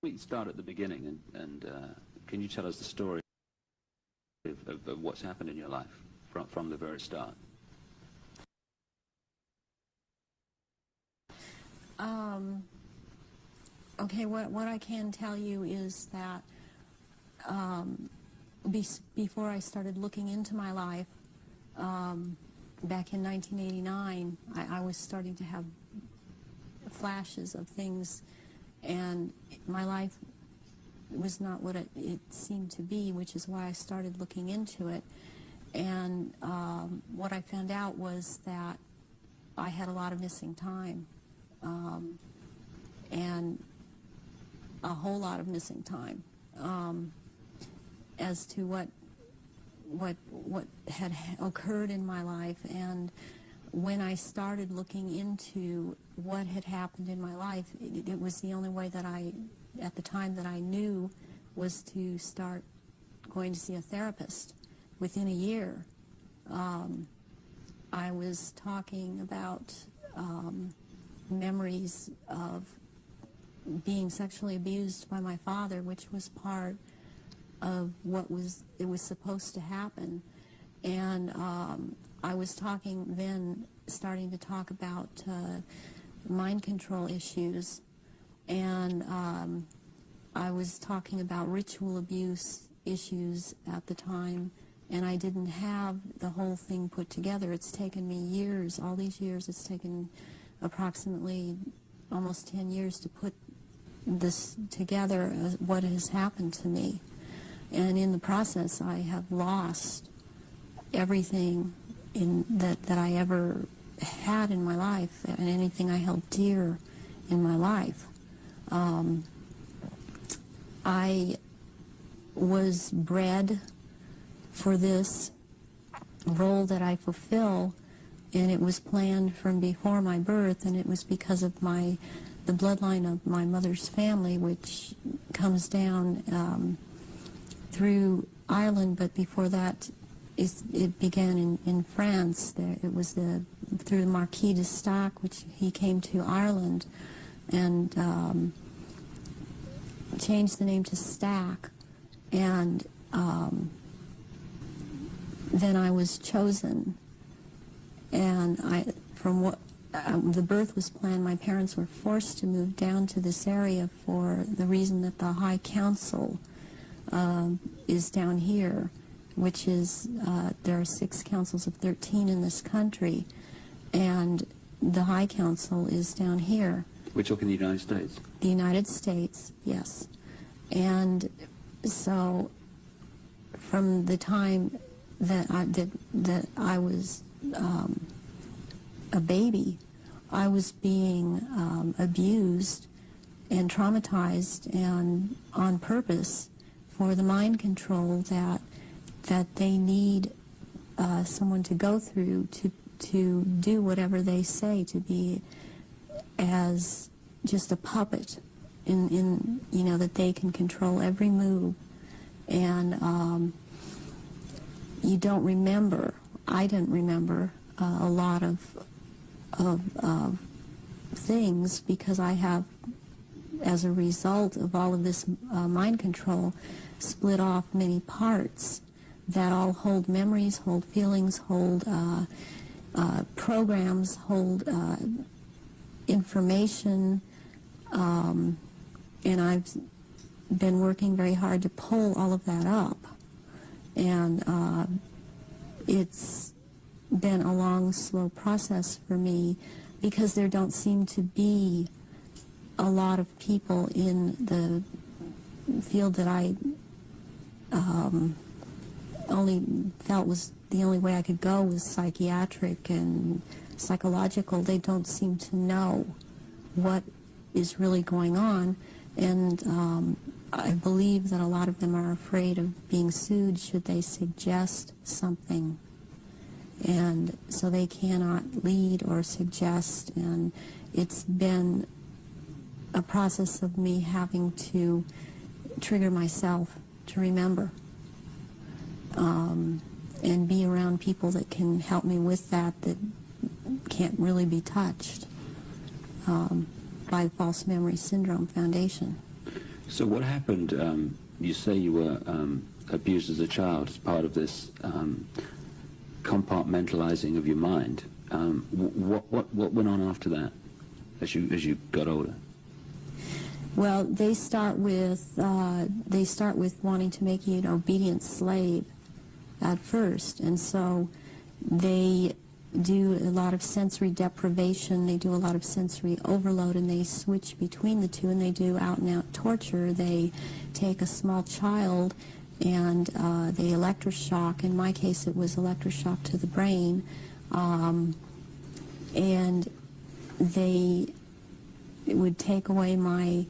We start at the beginning, and can you tell us the story of what's happened in your life from the very start? Okay, what I can tell you is that before I started looking into my life, back in 1989, I was starting to have flashes of things, and my life was not what it seemed to be, which is why I started looking into it. And what I found out was that I had a lot of missing time, and a whole lot of missing time, as to what had occurred in my life. And when I started looking into what had happened in my life, it was the only way that at the time that I knew, was to start going to see a therapist. Within a year, I was talking about memories of being sexually abused by my father, which was part of what was supposed to happen. And I was starting to talk about mind control issues, and I was talking about ritual abuse issues at the time, and I didn't have the whole thing put together. It's taken me years, all these years. It's taken approximately almost 10 years to put this together, what has happened to me. And in the process, I have lost everything that I ever had in my life, and anything I held dear in my life. I was bred for this role that I fulfill, and it was planned from before my birth, and it was because of the bloodline of my mother's family, which comes down through Ireland, but before that it began in France. It was through the Marquis de Stac, which he came to Ireland and changed the name to Stack, and then I was chosen, and the birth was planned. My parents were forced to move down to this area for the reason that the High Council is down here, which is, there are 6 councils of 13 in this country, and the High Council is down here. We're talking the United States? The United States, yes. And so from the time that I was a baby, I was being abused and traumatized, and on purpose, for the mind control that they need someone to go through to do whatever they say, to be as just a puppet in that they can control every move. And you don't remember, I didn't remember a lot of things, because I have, as a result of all of this mind control, split off many parts that all hold memories, hold feelings, hold programs, hold information, and I've been working very hard to pull all of that up, and it's been a long, slow process for me, because there don't seem to be a lot of people in the field that I only felt was the only way I could go was psychiatric and psychological. They don't seem to know what is really going on, and I believe that a lot of them are afraid of being sued should they suggest something, and so they cannot lead or suggest. And it's been a process of me having to trigger myself to remember, and be around people that can help me with that can't really be touched by the False Memory Syndrome Foundation. So what happened? You say you were abused as a child as part of this compartmentalizing of your mind. What went on after that, as you got older? Well, they start with wanting to make you an obedient slave at first, and so they do a lot of sensory deprivation, they do a lot of sensory overload, and they switch between the two, and they do out-and-out torture. They take a small child and they electroshock. In my case, it was electroshock to the brain, and they would take away my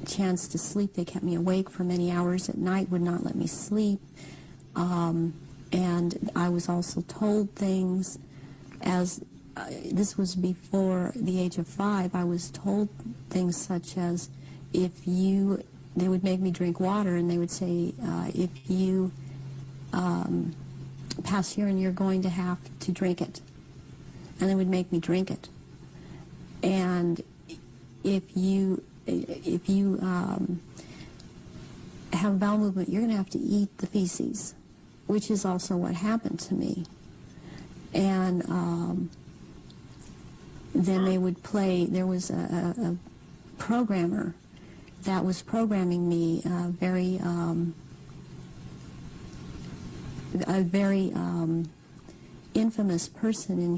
chance to sleep. They kept me awake for many hours at night, would not let me sleep. And I was also told things, as this was before the age of 5, I was told things such as, they would make me drink water, and they would say, if you pass urine, you're going to have to drink it. And they would make me drink it. And if you have bowel movement, you're going to have to eat the feces, which is also what happened to me. And then they would play, there was a programmer that was programming me, a very infamous person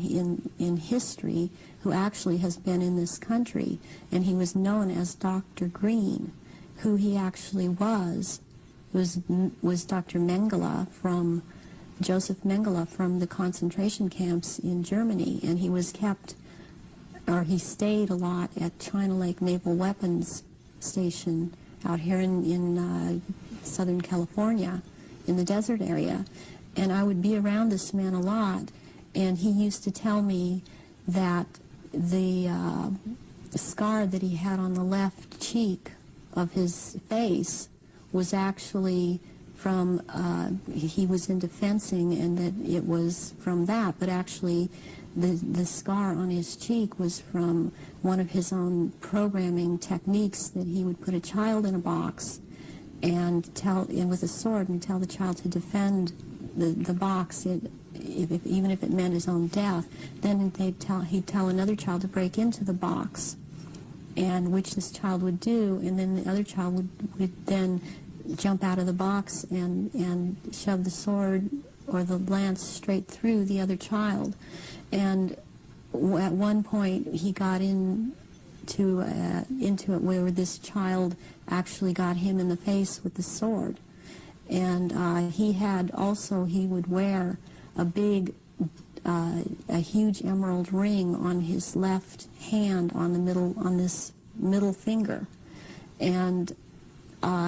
in history who actually has been in this country, and he was known as Dr. Greene. Who he actually was Dr. Mengele, from Josef Mengele, from the concentration camps in Germany, and he was he stayed a lot at China Lake Naval Weapons Station out here in Southern California, in the desert area. And I would be around this man a lot, and he used to tell me that the scar that he had on the left cheek of his face was actually from, he was into fencing, and that it was from that, but actually the scar on his cheek was from one of his own programming techniques, that he would put a child in a box and with a sword and tell the child to defend the box, even if it meant his own death. Then he'd tell another child to break into the box, and which this child would do, and then the other child would then jump out of the box and shove the sword or the lance straight through the other child. And at one point he got into it where this child actually got him in the face with the sword. And he would wear a huge emerald ring on his left hand, on this middle finger, and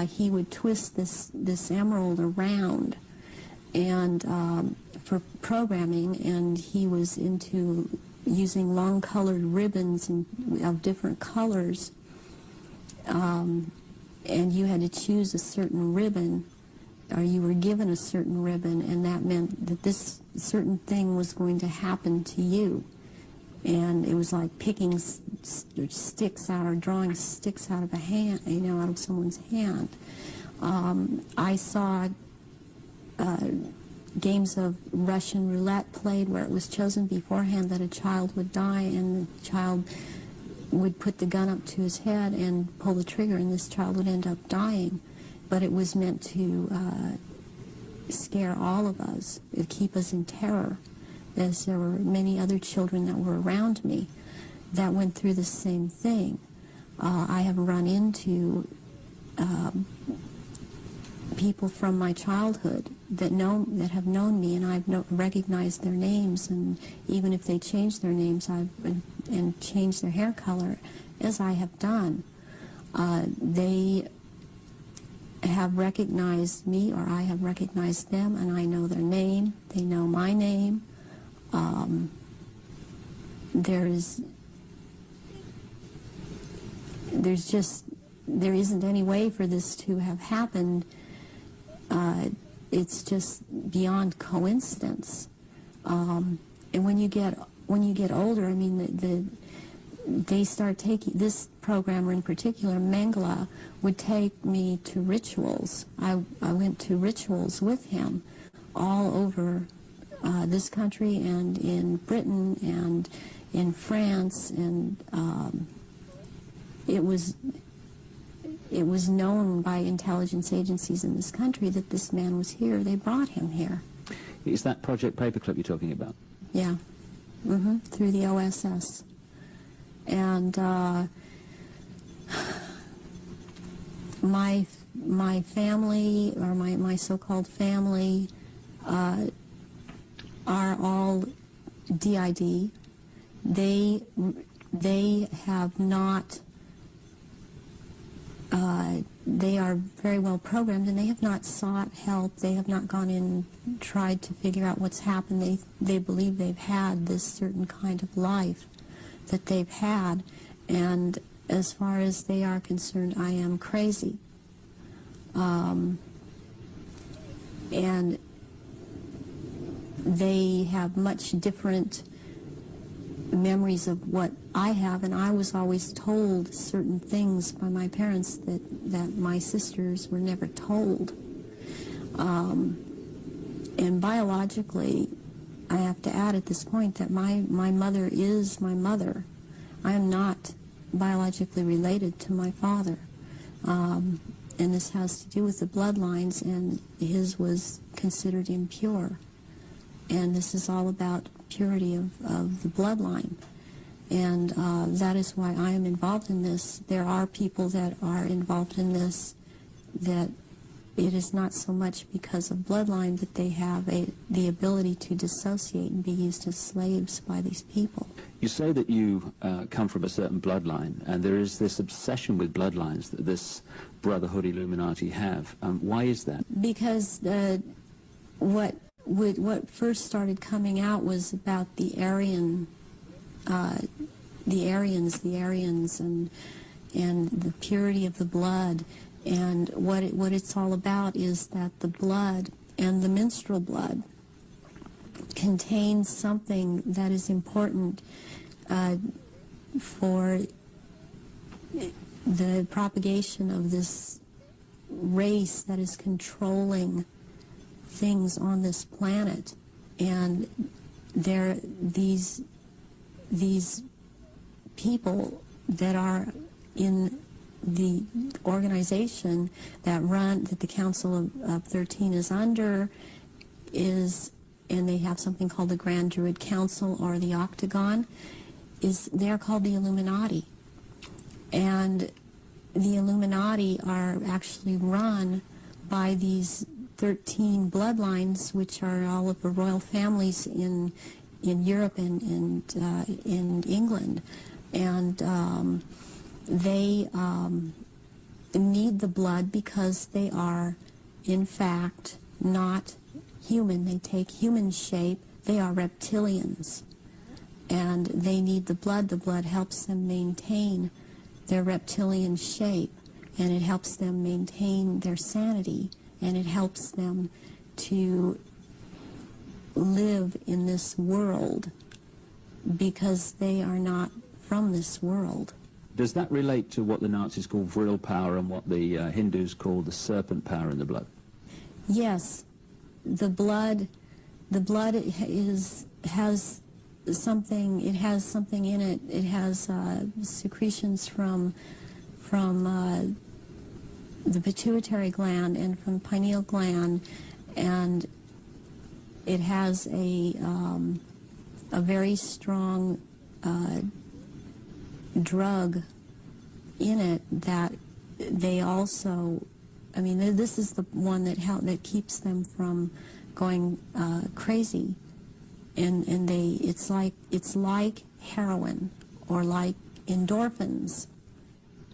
he would twist this emerald around, and for programming, and he was into using long colored ribbons of different colors, and you had to choose a certain ribbon, or you were given a certain ribbon, and that meant that this certain thing was going to happen to you. And it was like picking sticks out, or drawing sticks out of a hand, out of someone's hand. I saw games of Russian roulette played where it was chosen beforehand that a child would die, and the child would put the gun up to his head and pull the trigger, and this child would end up dying. But it was meant to scare all of us, to keep us in terror, as there were many other children that were around me that went through the same thing. I have run into people from my childhood that have known me, and I've recognized their names, and even if they change their names and change their hair color, as I have done, they have recognized me, or I have recognized them, and I know their name, they know my name. There isn't any way for this to have happened. It's just beyond coincidence. And when you get older, I mean, they start taking, this programmer in particular, Mengele, would take me to rituals. I went to rituals with him all over this country and in Britain and in France, and it was known by intelligence agencies in this country that this man was here. They brought him here. Is that Project Paperclip you're talking about? Yeah, through the OSS. And my family, or my so-called family, are all DID. They have not. They are very well programmed, and they have not sought help. They have not gone in and tried to figure out what's happened. They believe they've had this certain kind of life that they've had, and as far as they are concerned, I am crazy. And they have much different memories of what I have, and I was always told certain things by my parents that my sisters were never told. And biologically, I have to add at this point that my mother is my mother. I am not biologically related to my father. And this has to do with the bloodlines, and his was considered impure. And this is all about purity of the bloodline. And that is why I am involved in this. There are people that are involved in this that it is not so much because of bloodline, but they have the ability to dissociate and be used as slaves by these people. You say that you come from a certain bloodline, and there is this obsession with bloodlines that this Brotherhood Illuminati have. Why is that? Because what first started coming out was about the Aryans, and the purity of the blood. And what it's all about is that the blood and the menstrual blood contains something that is important for the propagation of this race that is controlling things on this planet. And these people that are in the organization that the Council of 13 is under, and they have something called the Grand Druid Council or the Octagon, they're called the Illuminati. And the Illuminati are actually run by these 13 bloodlines, which are all of the royal families in Europe and in England. And they need the blood because they are, in fact, not human. They take human shape. They are reptilians. And they need the blood. The blood helps them maintain their reptilian shape, and it helps them maintain their sanity, and it helps them to live in this world because they are not from this world. Does that relate to what the Nazis call vril power and what the Hindus call the serpent power in the blood? Yes. The blood has something in it. It has secretions from the pituitary gland and from pineal gland, and it has a very strong drug in it that they also, I mean, this is the one that keeps them from going crazy, and it's like heroin or like endorphins,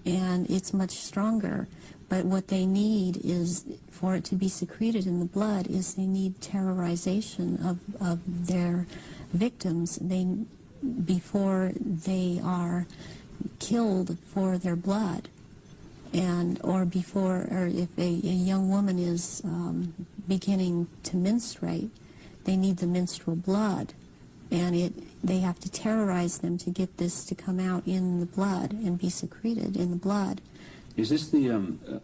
and it's much stronger. But what they need is, for it to be secreted in the blood, is they need terrorization of their victims before they are killed for their blood, or if a young woman is beginning to menstruate, they need the menstrual blood, and they have to terrorize them to get this to come out in the blood and be secreted in the blood. Is this the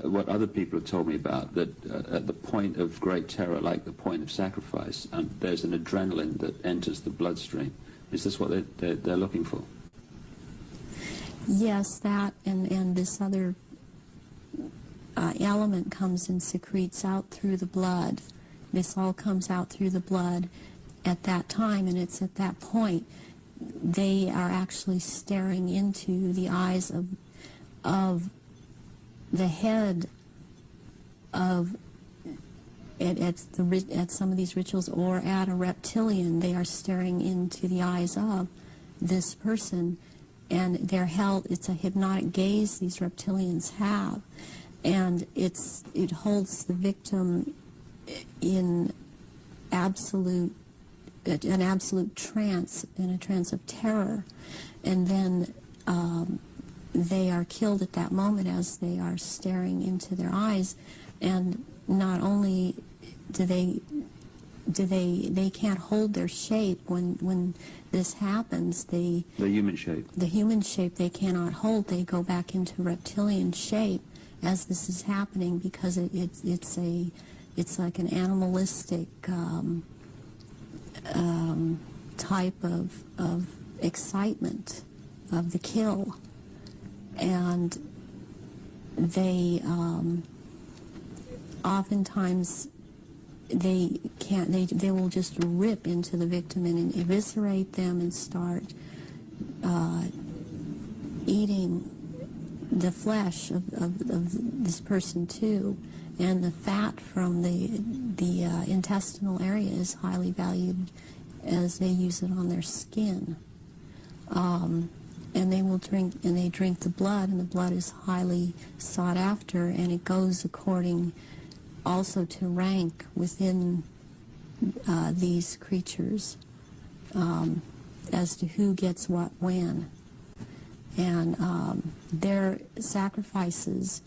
what other people have told me about, that at the point of great terror, like the point of sacrifice, there's an adrenaline that enters the bloodstream? Is this what they're looking for? Yes, that and this other element comes and secretes out through the blood. This all comes out through the blood at that time, and it's at that point they are actually staring into the eyes of the head of at some of these rituals, or at a reptilian. They are staring into the eyes of this person, and they're held. It's a hypnotic gaze these reptilians have, and it holds the victim in an absolute trance, in a trance of terror, and then they are killed at that moment as they are staring into their eyes. And not only do they can't hold their shape when this happens. The human shape. The human shape they cannot hold. They go back into reptilian shape as this is happening, because it's like an animalistic type of excitement of the kill. And they oftentimes they will just rip into the victim and eviscerate them and start eating the flesh of this person too. And the fat from the intestinal area is highly valued, as they use it on their skin. And they will drink, and they drink the blood, and the blood is highly sought after, and it goes according also to rank within these creatures, as to who gets what when. And their sacrifices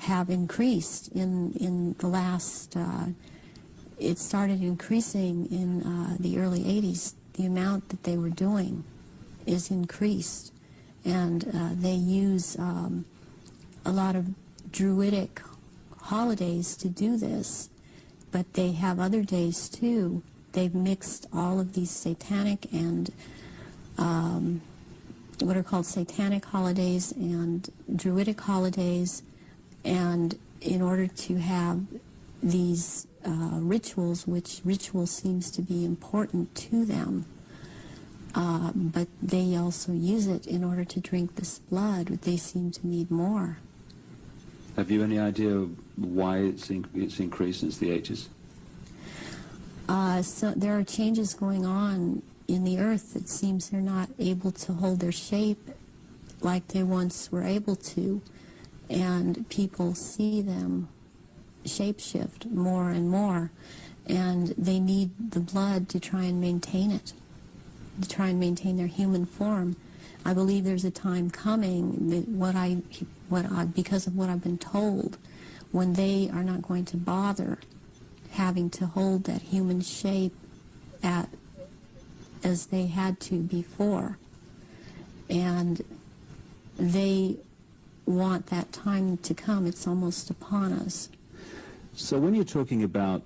have increased in the last, it started increasing in the early 80s. The amount that they were doing is increased. And they use a lot of druidic holidays to do this, but they have other days too. They've mixed all of these satanic and what are called satanic holidays and druidic holidays, and in order to have these rituals, which ritual seems to be important to them, but they also use it in order to drink this blood. They seem to need more. Have you any idea why it's increased since the 80s? So there are changes going on in the earth. It seems they're not able to hold their shape like they once were able to, and people see them shapeshift more and more, and they need the blood to try and maintain it, to try and maintain their human form. I believe there's a time coming that because of what I've been told, when they are not going to bother having to hold that human shape as they had to before, and they want that time to come. It's almost upon us. So when you're talking about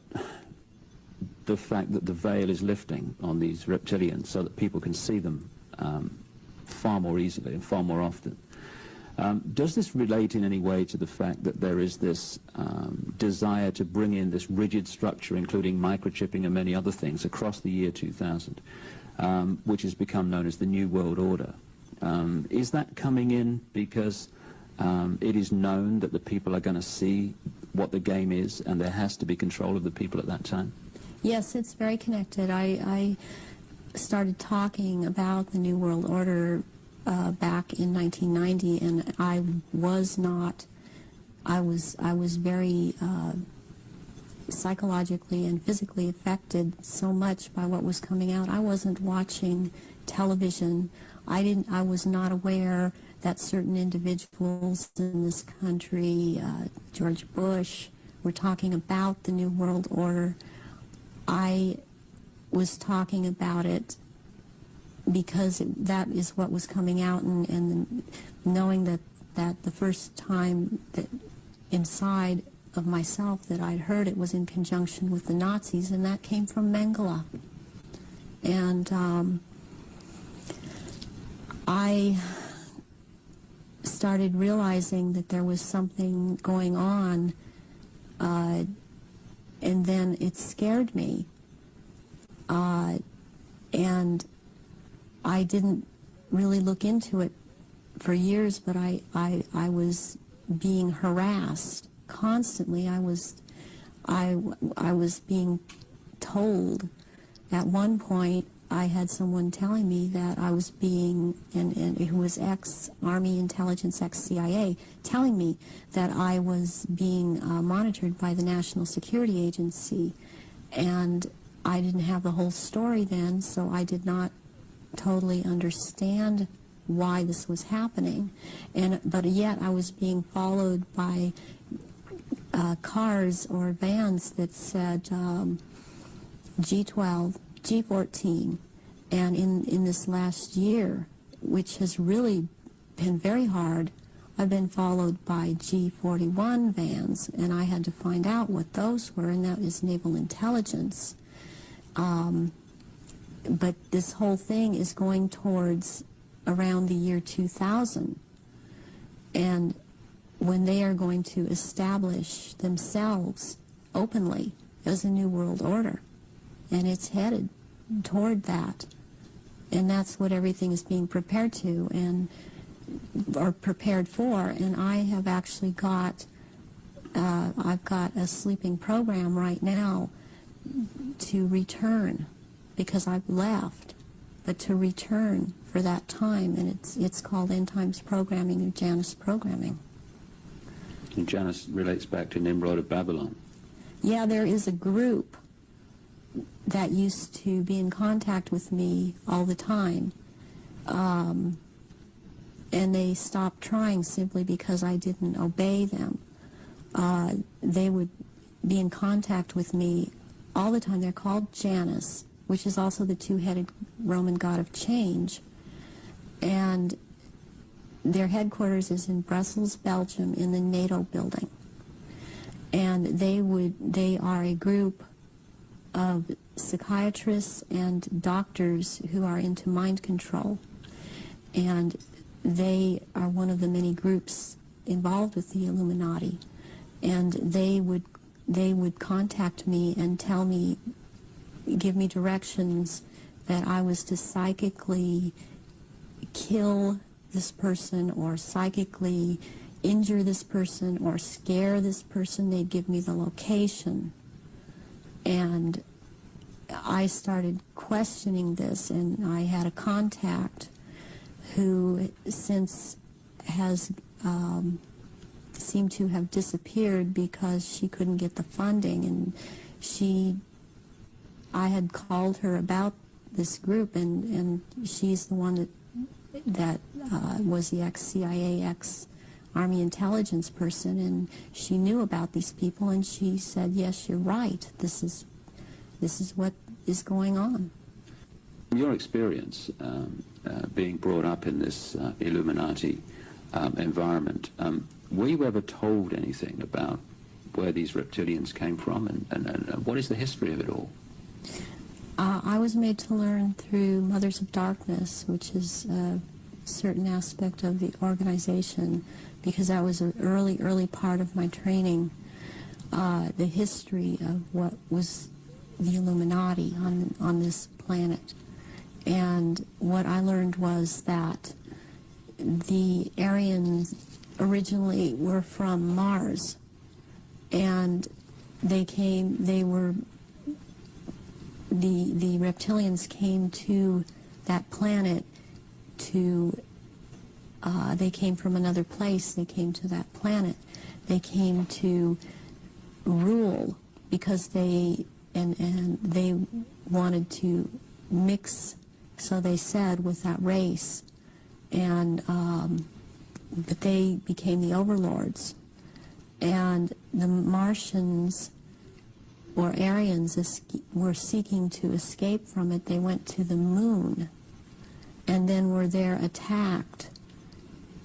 the fact that the veil is lifting on these reptilians so that people can see them far more easily and far more often, does this relate in any way to the fact that there is this desire to bring in this rigid structure, including microchipping and many other things, across the year 2000, which has become known as the New World Order? Is that coming in because it is known that the people are going to see what the game is, and there has to be control of the people at that time? Yes, it's very connected. I started talking about the New World Order back in 1990, and I was very psychologically and physically affected so much by what was coming out. I wasn't watching television. I was not aware that certain individuals in this country, George Bush, were talking about the New World Order. I was talking about it because that is what was coming out, and knowing that the first time that inside of myself that I'd heard it was in conjunction with the Nazis, and that came from Mengele. And I started realizing that there was something going on, and then it scared me. And I didn't really look into it for years, but I was being harassed constantly. I was being told. At one point, I had someone telling me that I was being, and who was ex-Army intelligence, ex-CIA, telling me that I was being monitored by the National Security Agency. And I didn't have the whole story then, so I did not totally understand why this was happening. But yet I was being followed by cars or vans that said G12, G14, and in this last year, which has really been very hard, I've been followed by G41 vans, and I had to find out what those were, and that is naval intelligence. But this whole thing is going towards around the year 2000, and when they are going to establish themselves openly as a new world order, and it's headed toward that, and that's what everything is being prepared to or prepared for. And I have actually got I've got a sleeping program right now to return, because I've left, but to return for that time, and it's called End Times Programming, or Janus Programming. And Janus relates back to Nimrod of Babylon. Yeah, there is a group that used to be in contact with me all the time, and they stopped trying simply because I didn't obey them. They would be in contact with me all the time. They're called Janus, which is also the two-headed Roman god of change, and their headquarters is in Brussels, Belgium, in the NATO building. And they are a group of psychiatrists and doctors who are into mind control, and they are one of the many groups involved with the Illuminati. And they would contact me and tell me, give me directions that I was to psychically kill this person, or psychically injure this person, or scare this person. They'd give me the location. And I started questioning this, and I had a contact who since has seemed to have disappeared because she couldn't get the funding, and I had called her about this group, and she's the one that was the ex-CIA, ex-Army intelligence person, and she knew about these people, and she said, yes, you're right, this is what is going on. Your experience being brought up in this Illuminati environment, were you ever told anything about where these reptilians came from, and what is the history of it all? I was made to learn through Mothers of Darkness, which is a certain aspect of the organization, because that was an early part of my training, the history of what was the Illuminati on this planet. And what I learned was that the Aryans originally were from Mars, and the reptilians came to that planet they came from another place. They came to that planet. They came to rule, because they wanted to mix, so they said, with that race, and but they became the overlords, and the Martians or Aryans were seeking to escape from it. They went to the moon, and then were there attacked,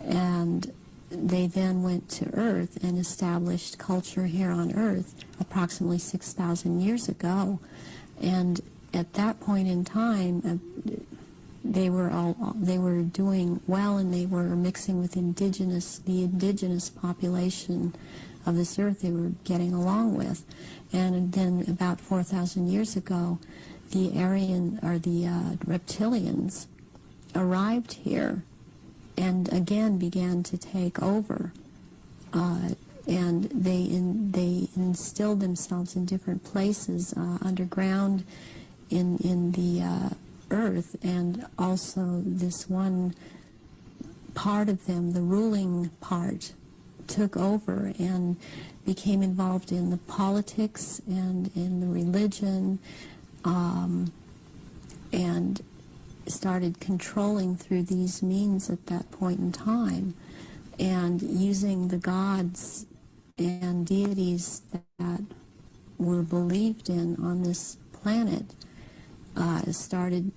and they then went to Earth and established culture here on Earth approximately 6,000 years ago. And at that point in time, they were doing well, and they were mixing with the indigenous population of this Earth. They were getting along with. And then about 4,000 years ago, the reptilians arrived here and again began to take over, and they instilled themselves in different places underground in the Earth, and also this one part of them, the ruling part, took over and became involved in the politics and in the religion, and started controlling through these means at that point in time, and using the gods and deities that were believed in on this planet, started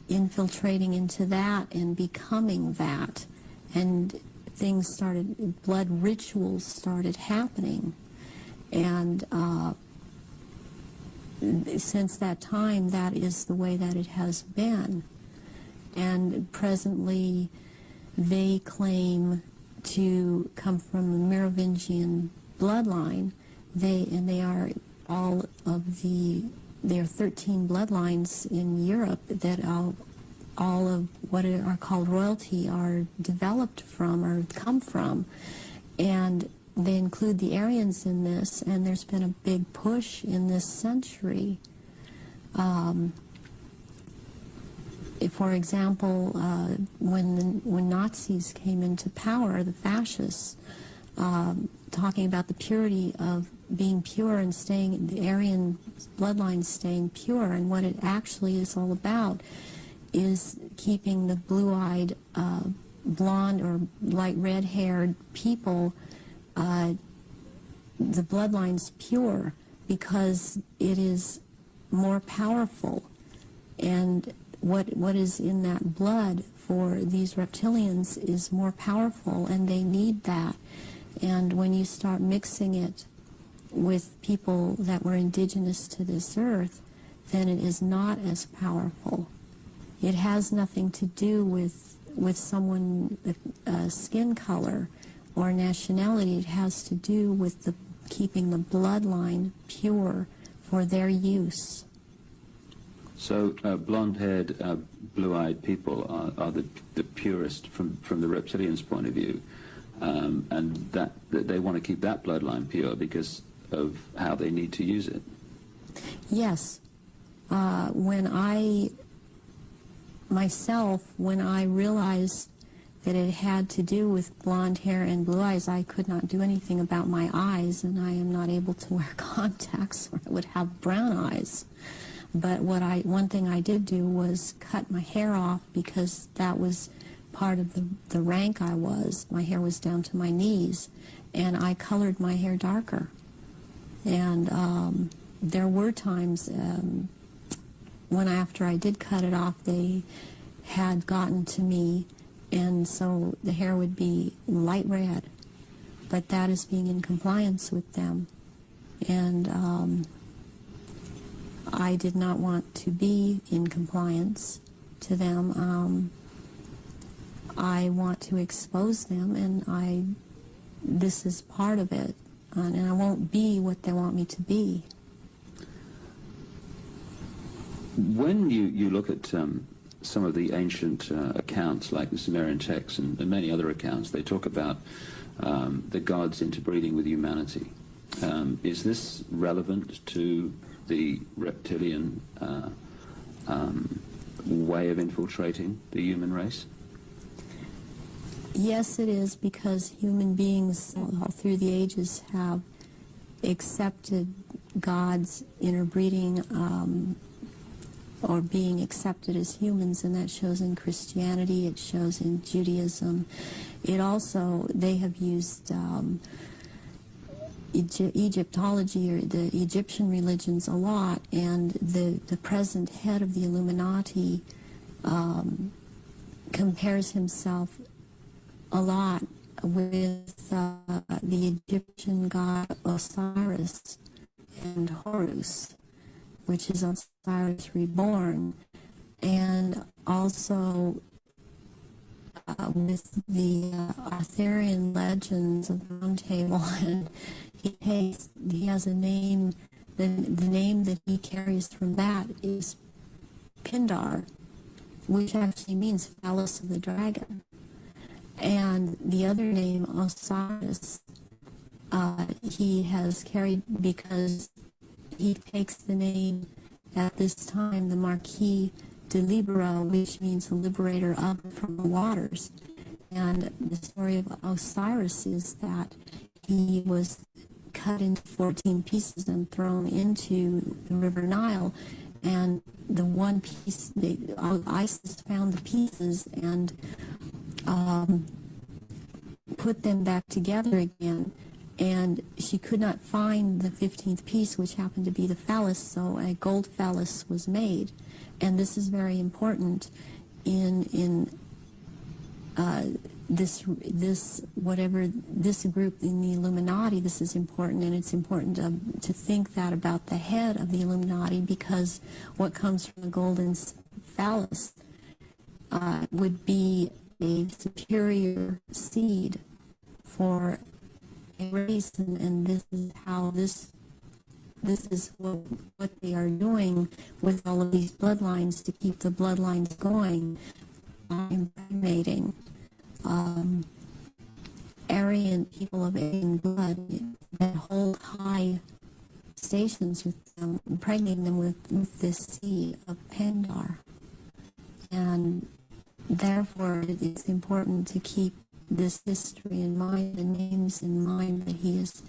infiltrating into that and becoming that, and things started, blood rituals started happening, and since that time, that is the way that it has been. And presently, they claim to come from the Merovingian bloodline. They are all of there are 13 bloodlines in Europe that all of what are called royalty are developed from or come from, and they include the Aryans in this, and there's been a big push in this century. For example, when Nazis came into power, the fascists, talking about the purity of being pure and staying, the Aryan bloodline staying pure, and what it actually is all about is keeping the blue-eyed, blonde or light red-haired people, the bloodline's pure because it is more powerful, and what is in that blood for these reptilians is more powerful, and they need that. And when you start mixing it with people that were indigenous to this earth, then it is not as powerful. It has nothing to do with someone's skin color or nationality. It has to do with keeping the bloodline pure for their use. So blonde-haired, blue-eyed people are the purest from the reptilians' point of view, and that they want to keep that bloodline pure because of how they need to use it. Yes. When I realized that it had to do with blonde hair and blue eyes, I could not do anything about my eyes, and I am not able to wear contacts or I would have brown eyes. But one thing I did do was cut my hair off, because that was part of the rank I was. My hair was down to my knees, and I colored my hair darker. And there were times when after I did cut it off, they had gotten to me, and so the hair would be light red. But that is being in compliance with them. And I did not want to be in compliance to them. I want to expose them, and this is part of it. And I won't be what they want me to be. When you look at some of the ancient accounts, like the Sumerian texts and many other accounts, they talk about the gods interbreeding with humanity. Is this relevant to the reptilian way of infiltrating the human race? Yes, it is, because human beings all through the ages have accepted God's interbreeding or being accepted as humans, and that shows in Christianity, it shows in Judaism. It also, they have used Egyptology or the Egyptian religions a lot, and the present head of the Illuminati compares himself a lot with the Egyptian god Osiris and Horus, which is Osiris reborn, and also with the Arthurian legends of the Round Table, and he has a name. The name that he carries from that is Pindar, which actually means phallus of the dragon. And the other name, Osiris, he has carried because he takes the name at this time, the Marquis de Libero, which means the liberator of from the waters. And the story of Osiris is that he was cut into 14 pieces and thrown into the River Nile. And the one piece, Isis found the pieces and put them back together again. And she could not find the 15th piece, which happened to be the phallus, so a gold phallus was made. And this is very important in this group in the Illuminati. This is important, and it's important to think that about the head of the Illuminati, because what comes from the golden phallus would be a superior seed for a race, and this is how this is what they are doing with all of these bloodlines to keep the bloodlines going, impregnating Aryan people of Aryan blood that hold high stations with them, impregnating them with this seed of Pindar. And therefore it's important to keep this history in mind, the names in mind that he is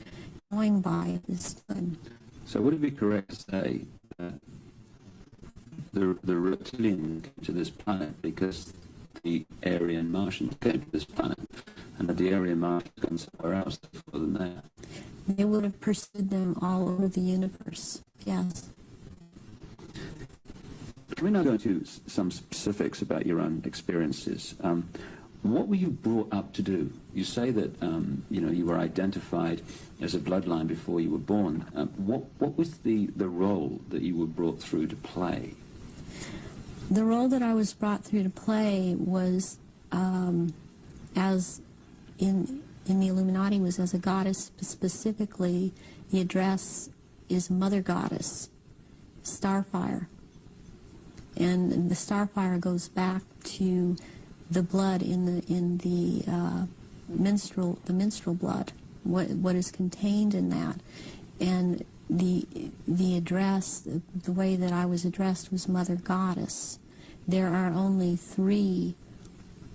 going by at this time. So would it be correct to say that the reptilian came to this planet because the Aryan Martians came to this planet, and that the Aryan Martians gone somewhere else before them there? They would have pursued them all over the universe, yes. Can we now go into some specifics about your own experiences? What were you brought up to do? You say that you were identified as a bloodline before you were born. What was the role that you were brought through to play? The role that I was brought through to play was, as in the Illuminati, was as a goddess. Specifically, the address is Mother Goddess, Starfire. And the Starfire goes back to the blood in the menstrual blood, what is contained in that. And the address, the way that I was addressed was Mother Goddess. There are only 3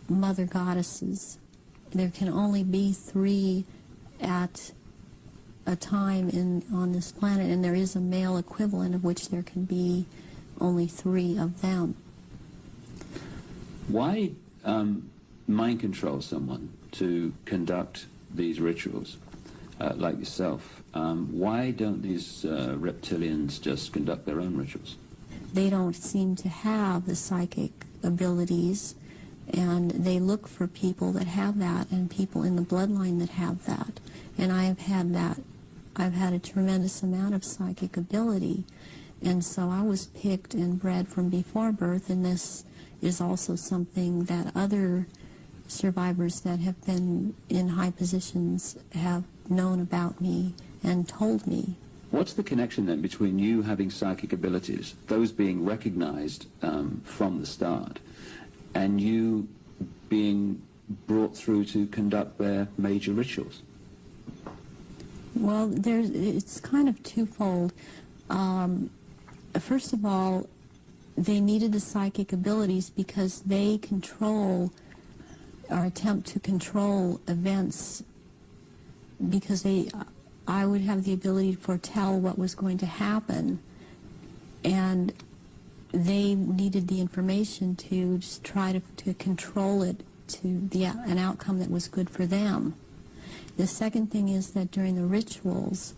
Mother Goddesses. There can only be 3 at a time on this planet, and there is a male equivalent of which there can be only 3 of them. Why mind control someone to conduct these rituals, like yourself? Why don't these reptilians just conduct their own rituals? They don't seem to have the psychic abilities, and they look for people that have that, and people in the bloodline that have that. And I have had that. I've had a tremendous amount of psychic ability, and so I was picked and bred from before birth, and this is also something that other survivors that have been in high positions have known about me and told me. What's the connection then between you having psychic abilities, those being recognized from the start, and you being brought through to conduct their major rituals? Well, it's kind of twofold. First of all, they needed the psychic abilities because they control or attempt to control events, because I would have the ability to foretell what was going to happen, and they needed the information to just try to control it to an outcome that was good for them. The second thing is that during the rituals,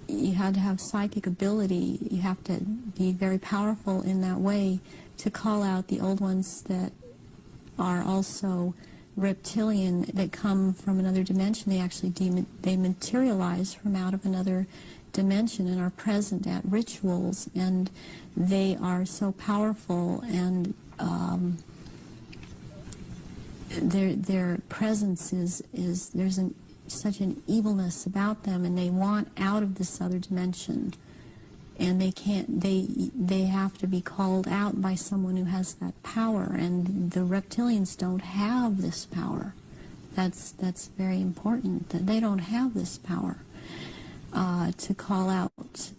you had to have psychic ability. You have to be very powerful in that way to call out the old ones that are also reptilian, that come from another dimension. They actually they materialize from out of another dimension and are present at rituals, and they are so powerful, and their presence is there's such an evilness about them, and they want out of this other dimension, and they can't, they have to be called out by someone who has that power, and the reptilians don't have this power. That's very important, that they don't have this power to call out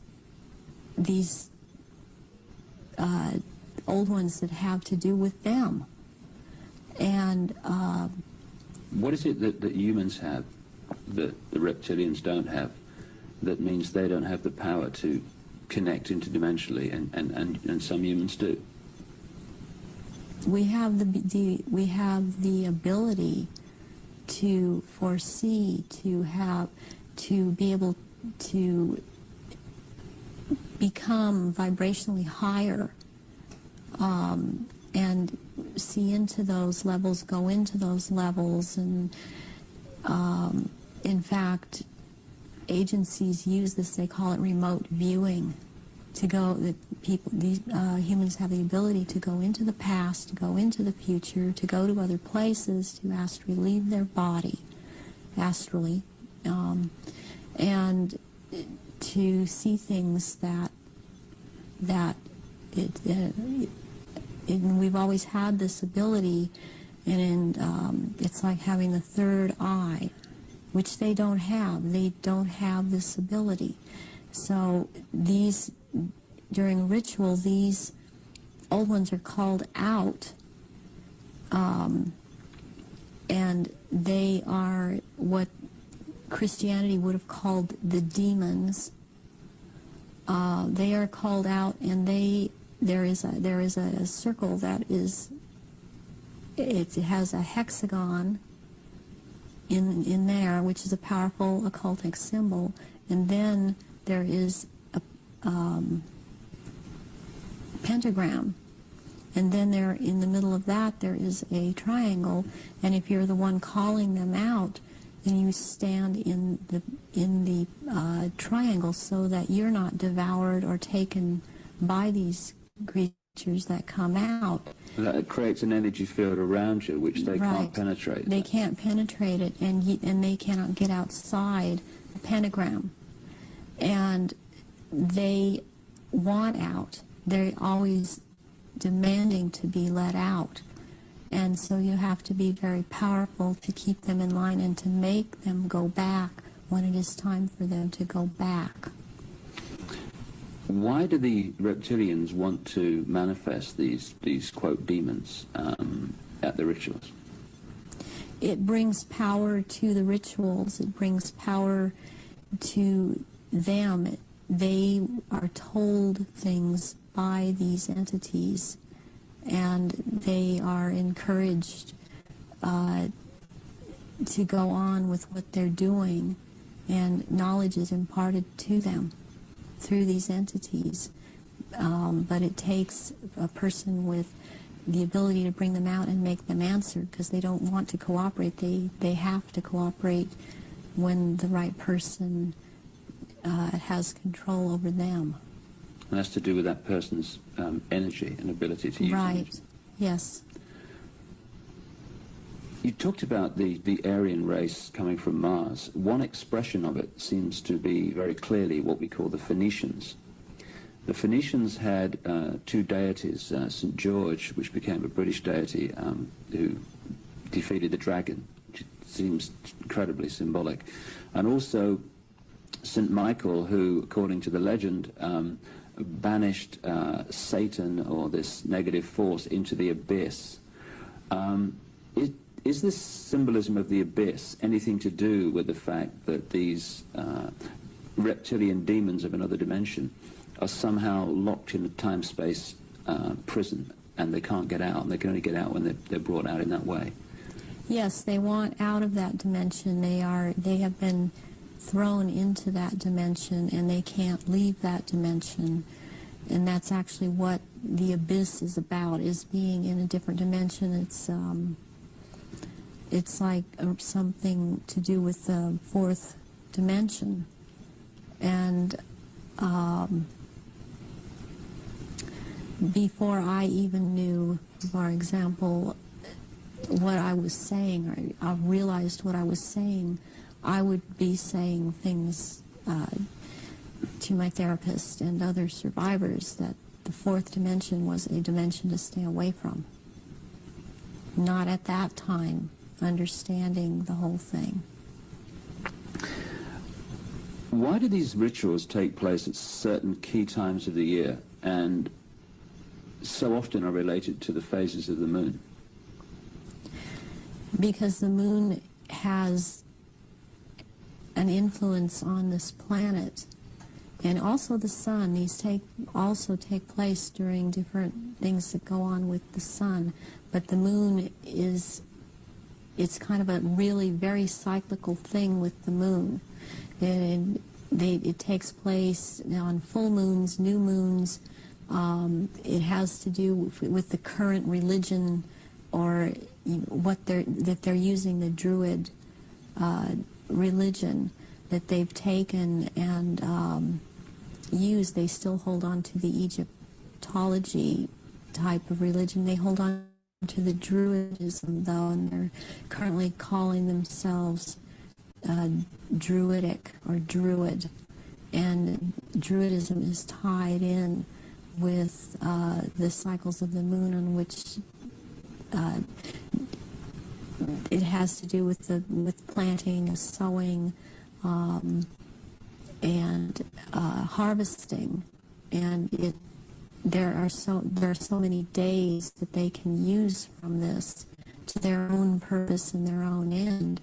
these old ones that have to do with them. And what is it that humans have that the reptilians don't have, that means they don't have the power to connect interdimensionally, and some humans do? We have the ability to foresee, to be able to become vibrationally higher, and see into those levels, go into those levels, and in fact, agencies use this. They call it remote viewing. To go, these humans have the ability to go into the past, to go into the future, to go to other places, to astrally leave their body, astrally, and to see things and we've always had this ability, and it's like having the third eye, which they don't have. They don't have this ability. So during a ritual, these old ones are called out, and they are what Christianity would have called the demons. They are called out, and there is a circle that it has a hexagon in there, which is a powerful occultic symbol, and then there is a pentagram, and then there, in the middle of that, there is a triangle, and if you're the one calling them out, then you stand in the triangle, so that you're not devoured or taken by these creatures that come out. That creates an energy field around you, which they can't penetrate. They can't penetrate it, and they cannot get outside the pentagram. And they want out. They're always demanding to be let out. And so you have to be very powerful to keep them in line and to make them go back when it is time for them to go back. Why do the reptilians want to manifest these quote demons at the rituals? It brings power to the rituals. It brings power to them. They are told things by these entities, and they are encouraged to go on with what they're doing, and knowledge is imparted to them through these entities. But it takes a person with the ability to bring them out and make them answer, because they don't want to cooperate. They have to cooperate when the right person has control over them. And that's to do with that person's energy and ability to use Right, it. yes. You talked about the Aryan race coming from Mars. One expression of it seems to be very clearly what we call the Phoenicians. The Phoenicians had two deities, St. George, which became a British deity, who defeated the dragon, which seems incredibly symbolic, and also St. Michael, who, according to the legend, banished Satan, or this negative force, into the abyss. Is this symbolism of the abyss anything to do with the fact that these reptilian demons of another dimension are somehow locked in a time-space prison, and they can't get out, and they can only get out when they're brought out in that way? Yes, they want out of that dimension. They have been thrown into that dimension, and they can't leave that dimension. and that's actually what the abyss is about, is being in a different dimension. It's like something to do with the fourth dimension. And before I even knew, for example, what I was saying, or I realized what I was saying, I would be saying things to my therapist and other survivors that the fourth dimension was a dimension to stay away from. Not at that time understanding the whole thing. Why do these rituals take place at certain key times of the year and so often are related to the phases of the moon? Because the moon has an influence on this planet, and also the sun. These also take place during different things that go on with the sun, but the moon it's kind of a really very cyclical thing with the moon. It takes place on full moons, new moons. It has to do with the current religion, or what they're using, the Druid religion that they've taken and used. They still hold on to the Egyptology type of religion. They hold on to the Druidism, though, and they're currently calling themselves Druidic or Druid. And Druidism is tied in with the cycles of the moon, on which it has to do with planting, sowing, and harvesting. And there are so many days that they can use from this to their own purpose and their own end,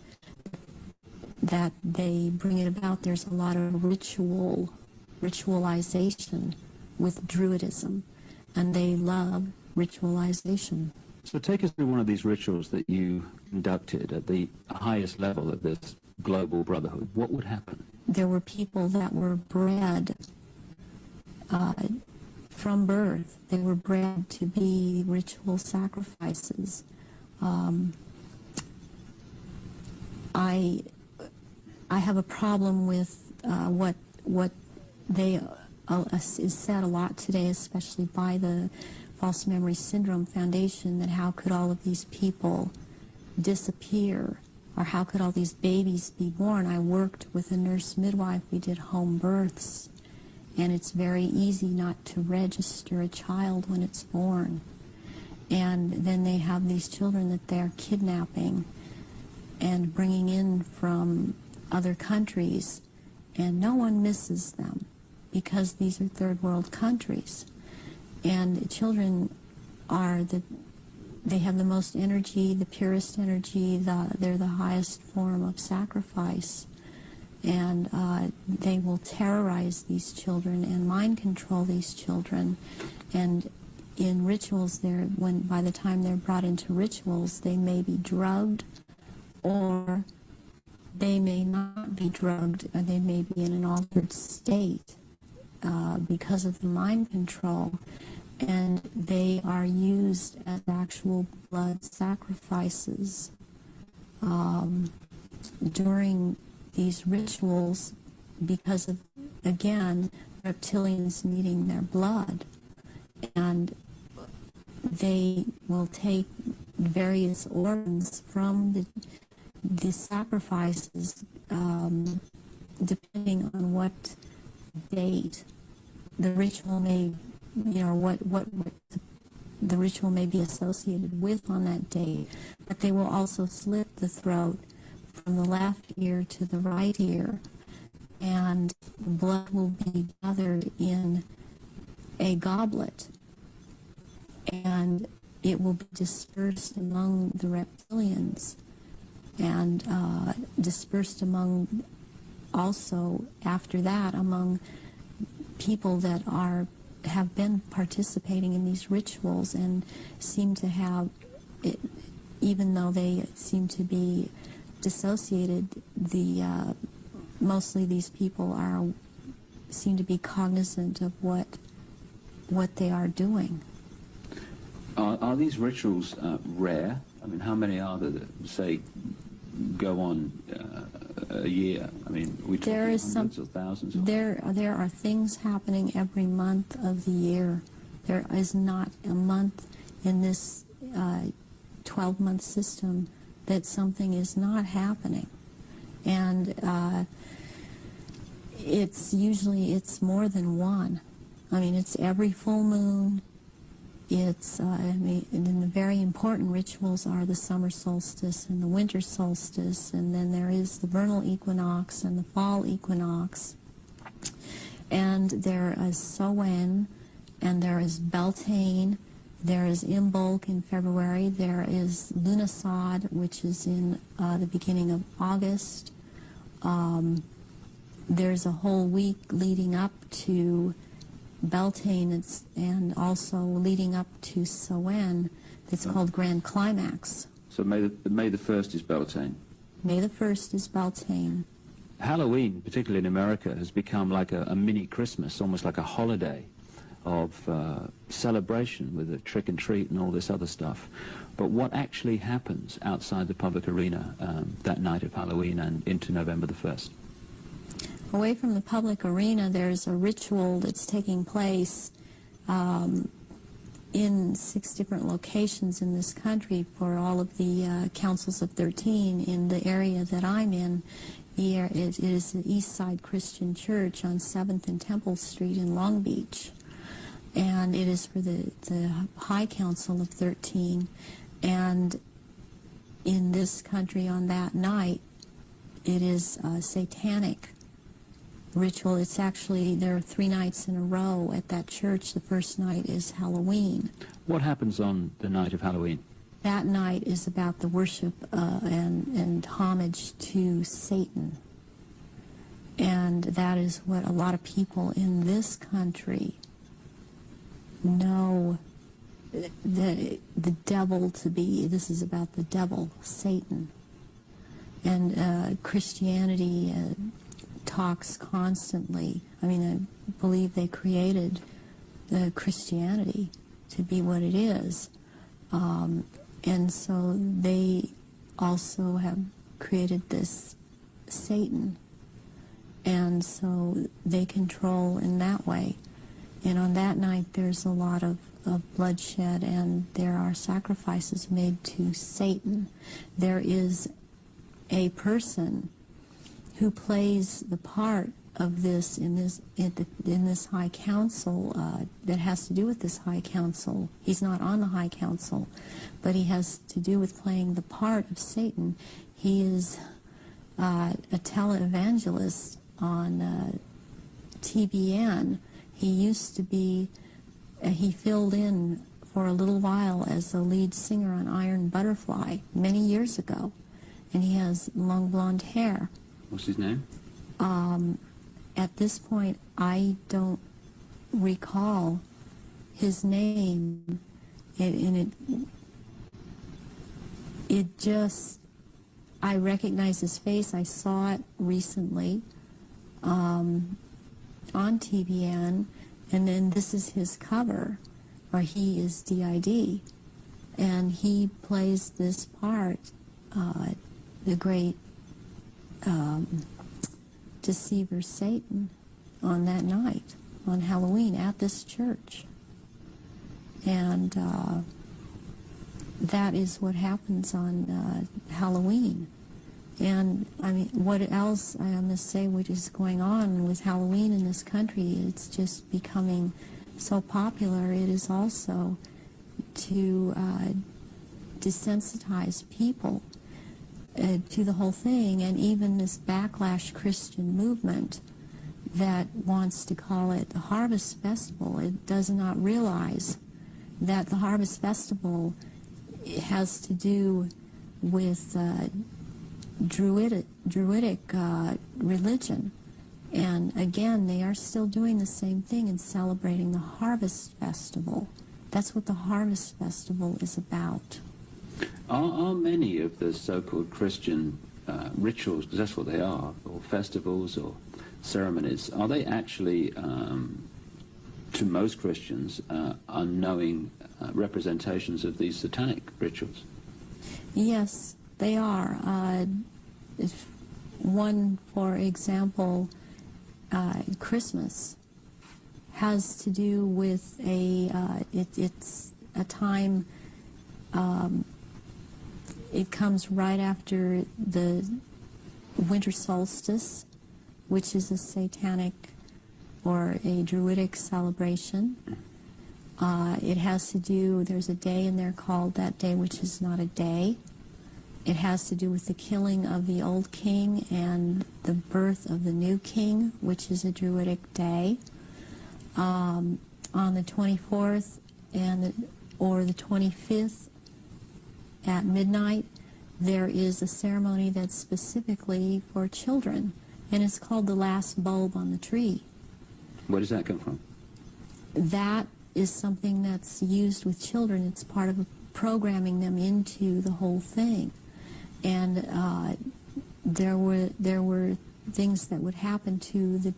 that they bring it about. There's a lot of ritualization with Druidism, and they love ritualization. So take us through one of these rituals that you conducted at the highest level of this global brotherhood. What would happen? There were people that were bred from birth. They were bred to be ritual sacrifices. I have a problem with what they is said a lot today, especially by the False Memory Syndrome Foundation, that how could all of these people disappear, or how could all these babies be born? I worked with a nurse midwife. We did home births, and it's very easy not to register a child when it's born. And then they have these children that they're kidnapping and bringing in from other countries, and no one misses them because these are third world countries. And children they have the most energy, the purest energy, they're the highest form of sacrifice. And they will terrorize these children and mind control these children. And in rituals, by the time they're brought into rituals, they may be drugged, or they may not be drugged, or they may be in an altered state because of the mind control. And they are used as actual blood sacrifices during these rituals, because of, again, reptilians needing their blood. And they will take various organs from the sacrifices, depending on what date the ritual may, what the ritual may be associated with on that day. But they will also slit the throat from the left ear to the right ear, and blood will be gathered in a goblet, and it will be dispersed among the reptilians, and dispersed among, also after that, among people that have been participating in these rituals and seem to have, even though they seem to be dissociated, mostly these people seem to be cognizant of what what they are doing. Are these rituals rare? I mean, how many are there that, say, go on a year? I mean, we talking hundreds or thousands? There are things happening every month of the year. There is not a month in this 12-month system that something is not happening. And it's more than one. I mean, it's every full moon. It's, and the very important rituals are the summer solstice and the winter solstice, and then there is the vernal equinox and the fall equinox. And there is Samhain, and there is Beltane, there is Imbolc in February, there is Lughnasadh, which is in the beginning of August. There's a whole week leading up to Beltane and also leading up to Samhain that's called Grand Climax. So May the 1st is Beltane? May the 1st is Beltane. Halloween, particularly in America, has become like a mini Christmas, almost like a holiday of celebration with a trick and treat and all this other stuff. But what actually happens outside the public arena that night of Halloween and into November the 1st? Away from the public arena, there's a ritual that's taking place in 6 different locations in this country for all of the councils of 13 in the area that I'm in. It is the East Side Christian Church on 7th and Temple Street in Long Beach. And it is for the High Council of 13. And in this country on that night, it is Satanic ritual. It's actually, there are 3 nights in a row at that church. The first night is Halloween. What happens on the night of Halloween? That night is about the worship and homage to Satan. And that is what a lot of people in this country know the devil to be. This is about the devil, Satan. And Christianity talks constantly. I mean, I believe they created Christianity to be what it is. And so they also have created this Satan. And so they control in that way. And on that night, there's a lot of bloodshed, and there are sacrifices made to Satan. There is a person who plays the part of this in this High Council that has to do with this High Council. He's not on the High Council, but he has to do with playing the part of Satan. He is a televangelist on TBN. He used to be, he filled in for a little while as the lead singer on Iron Butterfly many years ago, and he has long blonde hair. What's his name? At this point, I don't recall his name, and it just, I recognize his face. I saw it recently on TBN, and then this is his cover, or he is DID, and he plays this part, the great deceiver Satan, on that night, on Halloween, at this church. And that is what happens on Halloween. And, I mean, what else, I must say, what is going on with Halloween in this country, it's just becoming so popular. It is also to desensitize people to the whole thing, and even this backlash Christian movement that wants to call it the Harvest Festival. It does not realize that the Harvest Festival has to do with Druidic religion. And again, they are still doing the same thing and celebrating the Harvest Festival. That's what the Harvest Festival is about. Are many of the so-called Christian rituals, because that's what they are, or festivals or ceremonies, are they actually to most Christians, unknowing representations of these satanic rituals. Yes, they are. One, for example, Christmas has to do with it's a time, it comes right after the winter solstice, which is a satanic or a druidic celebration. It has to do, there's a day in there called that day which is not a day. It has to do with the killing of the old king and the birth of the new king, which is a druidic day. On the 24th or the 25th at midnight, there is a ceremony that's specifically for children, and it's called the last bulb on the tree. Where does that come from? That is something that's used with children. It's part of programming them into the whole thing. And there were things that would happen to the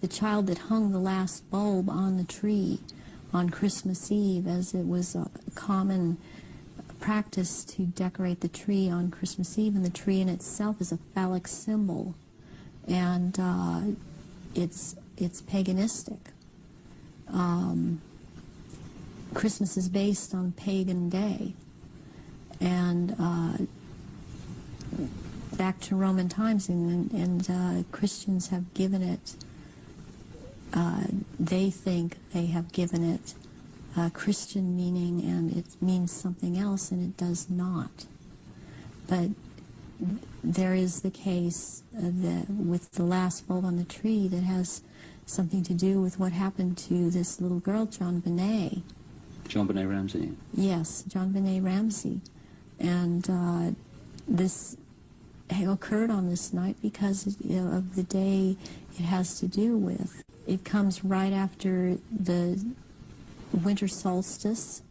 child that hung the last bulb on the tree on Christmas Eve, as it was a common practice to decorate the tree on Christmas Eve, and the tree in itself is a phallic symbol, and it's paganistic. Christmas is based on pagan day, and back to Roman times, and Christians have given it, they think they have given it Christian meaning, and it means something else, and it does not. But there is the case with the last bulb on the tree that has something to do with what happened to this little girl, JonBenet. JonBenet Ramsey? Yes, JonBenet Ramsey. And this occurred on this night because of the day it has to do with. It comes right after the winter solstice,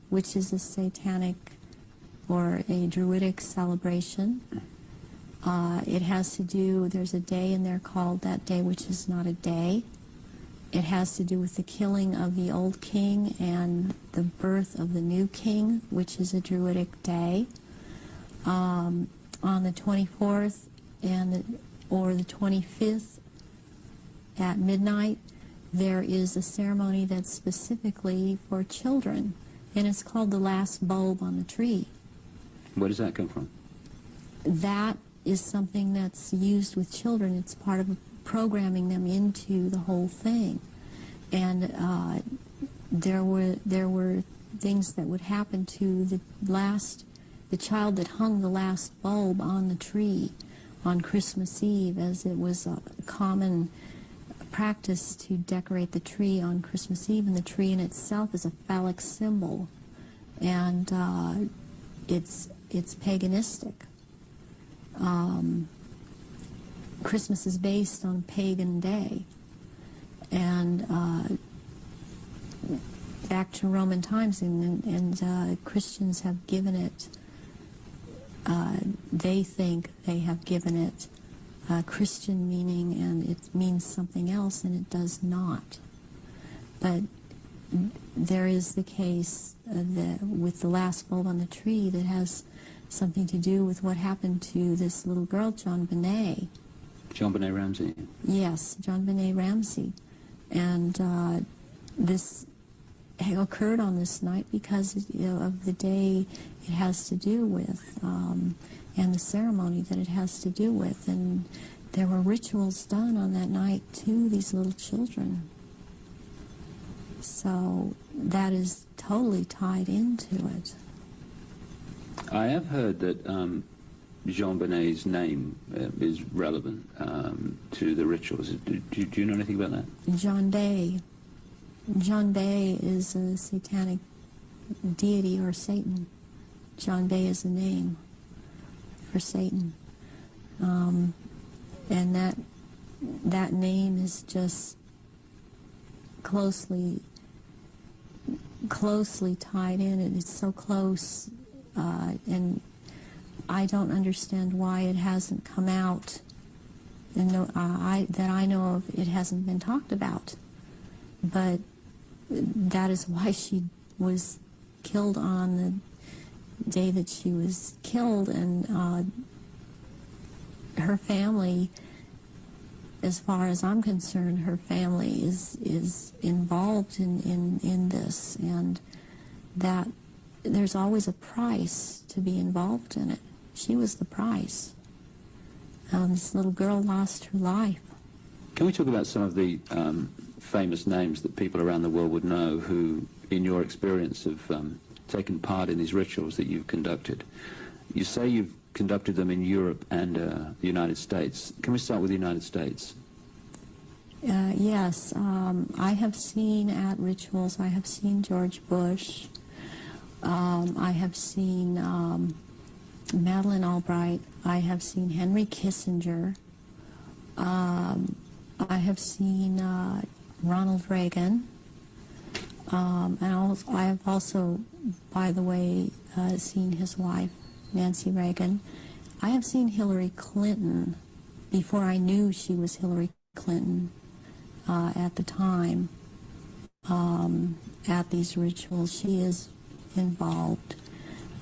which is a satanic or a druidic celebration. It has to do, there's a day in there called that day which is not a day. It has to do with the killing of the old king and the birth of the new king, which is a druidic day. On the 24th or the 25th at midnight, there is a ceremony that's specifically for children, and it's called the last bulb on the tree. Where does that come from? That is something that's used with children. It's part of programming them into the whole thing. And there were things that would happen to the child that hung the last bulb on the tree on Christmas Eve, as it was a common practice to decorate the tree on Christmas Eve, and the tree in itself is a phallic symbol, and it's paganistic. Christmas is based on pagan day, and back to Roman times, and Christians have given it, they think they have given it Christian meaning, and it means something else, and it does not. But there is the case with the last bulb on the tree that has something to do with what happened to this little girl, JonBenet. JonBenet Ramsey? Yes, JonBenet Ramsey. And this occurred on this night because of the day it has to do with, and the ceremony that it has to do with. And there were rituals done on that night to these little children. So that is totally tied into it. I have heard that JonBenet's name is relevant to the rituals. Do you know anything about that? John Bay. John Bay is a satanic deity, or Satan. John Bay is a name for Satan. And that name is just closely tied in, and it's so close, and I don't understand why it hasn't come out, and that I know of, it hasn't been talked about. but that is why she was killed on the day that she was killed, and her family, as far as I'm concerned, her family is involved in this, and that there's always a price to be involved in it. She was the price. This little girl lost her life. Can we talk about some of the famous names that people around the world would know who, in your experience, have taken part in these rituals that you've conducted? You say you've conducted them in Europe and the United States. Can we start with the United States? Yes, I have seen at rituals, I have seen George Bush, I have seen Madeleine Albright, I have seen Henry Kissinger, I have seen Ronald Reagan, and I have also, by the way, seen his wife, Nancy Reagan. I have seen Hillary Clinton before I knew she was Hillary Clinton at the time at these rituals. She is involved.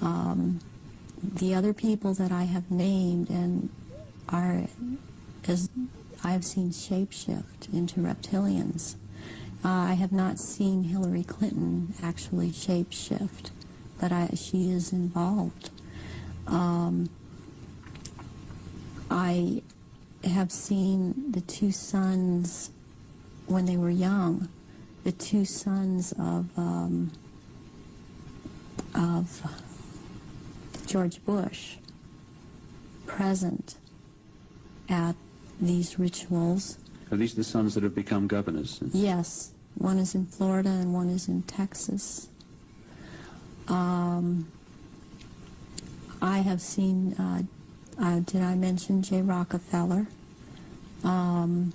The other people that I have named and are, as I have seen shapeshift into reptilians. I have not seen Hillary Clinton actually shapeshift, but she is involved. I have seen the two sons when they were young, the two sons of George Bush present at these rituals. Are these the sons that have become governors? Yes. One is in Florida and one is in Texas. I have seen, did I mention J. Rockefeller? And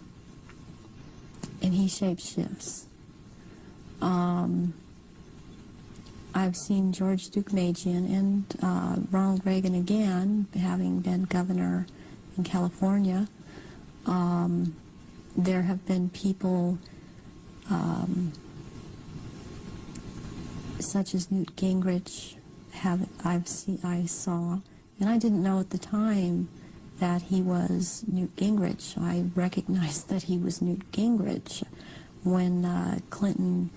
he shapeshifts. I've seen George Deukmejian and Ronald Reagan again, having been governor in California. There have been people such as Newt Gingrich I saw, and I didn't know at the time that he was Newt Gingrich. I recognized that he was Newt Gingrich when Clinton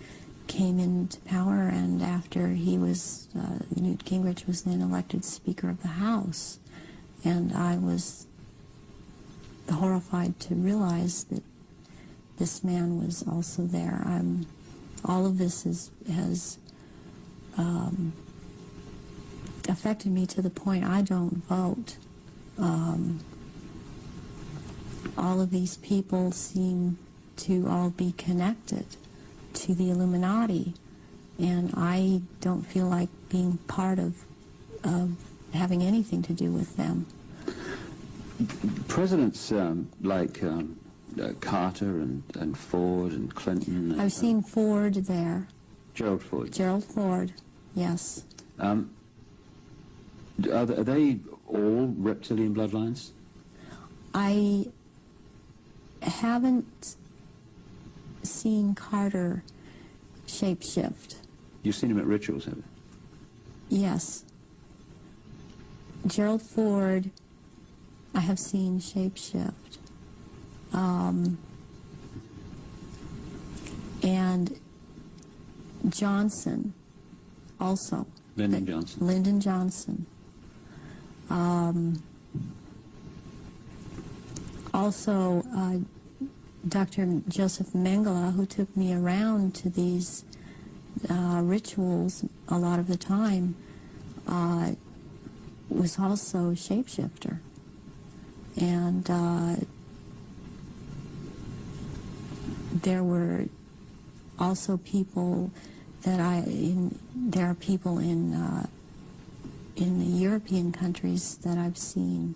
came into power, and after he was, Newt Gingrich was then elected Speaker of the House, and I was horrified to realize that this man was also there. All of this has affected me to the point I don't vote. All of these people seem to all be connected to the Illuminati, and I don't feel like being part of having anything to do with them. Presidents like Carter and Ford and Clinton. I've seen Ford there. Gerald Ford. Gerald Ford, yes. Are they all reptilian bloodlines? I haven't seen Carter shapeshift. You've seen him at rituals, have you? Yes. Gerald Ford, I have seen shapeshift. And Johnson, also. Lyndon Johnson. Lyndon Johnson. Also, Dr. Josef Mengele, who took me around to these rituals a lot of the time, was also a shapeshifter. And there were also people that there are people in the European countries that I've seen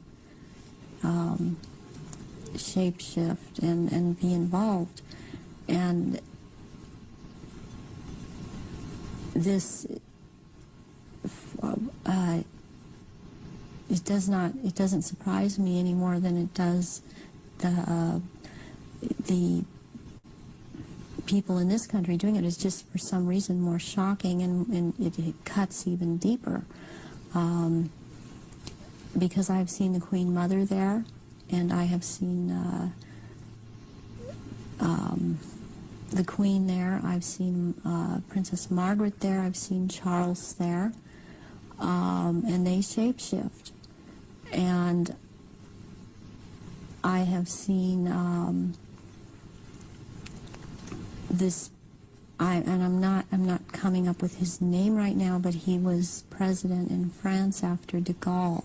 shapeshift and be involved. And this it doesn't surprise me any more than it does the people in this country doing it is just for some reason more shocking, and it cuts even deeper. Because I've seen the Queen Mother there, and I have seen the Queen there. I've seen Princess Margaret there. I've seen Charles there, and they shapeshift. And I have seen I'm not coming up with his name right now, but he was president in France after de Gaulle.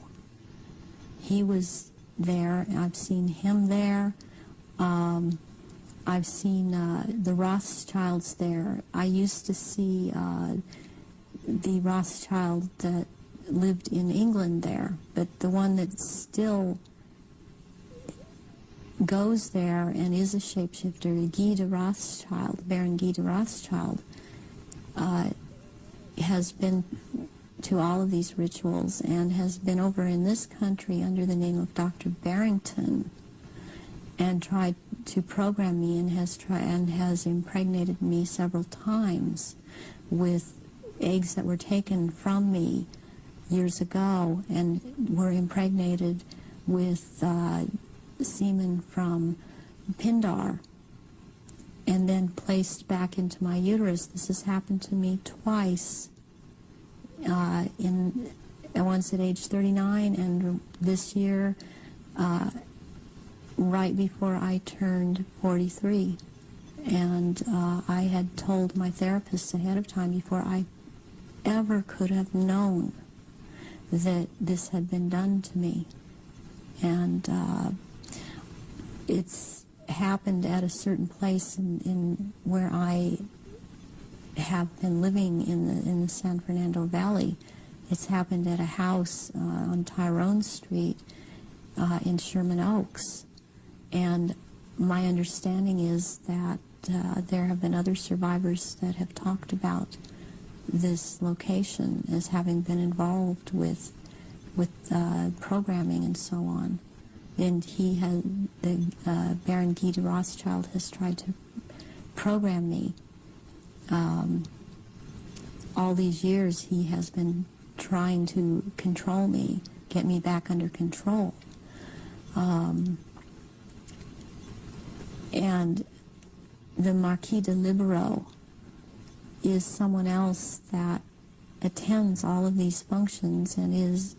He was there. I've seen him there. I've seen the Rothschilds there. I used to see the Rothschild that lived in England there, but the one that still goes there and is a shapeshifter, Guy de Rothschild, Baron Guy de Rothschild, has been to all of these rituals and has been over in this country under the name of Dr. Barrington and tried to program me and has impregnated me several times with eggs that were taken from me years ago and were impregnated with semen from Pindar and then placed back into my uterus. This has happened to me twice, once at age 39 and this year right before I turned 43. And I had told my therapist ahead of time, before I ever could have known that this had been done to me. And it's happened at a certain place in where I have been living in the San Fernando Valley. It's happened at a house on Tyrone Street in Sherman Oaks. And my understanding is that there have been other survivors that have talked about this location as having been involved with programming and so on. And he has, Baron Guy de Rothschild has tried to program me. All these years he has been trying to control me, get me back under control. And the Marquis de Libero is someone else that attends all of these functions and is,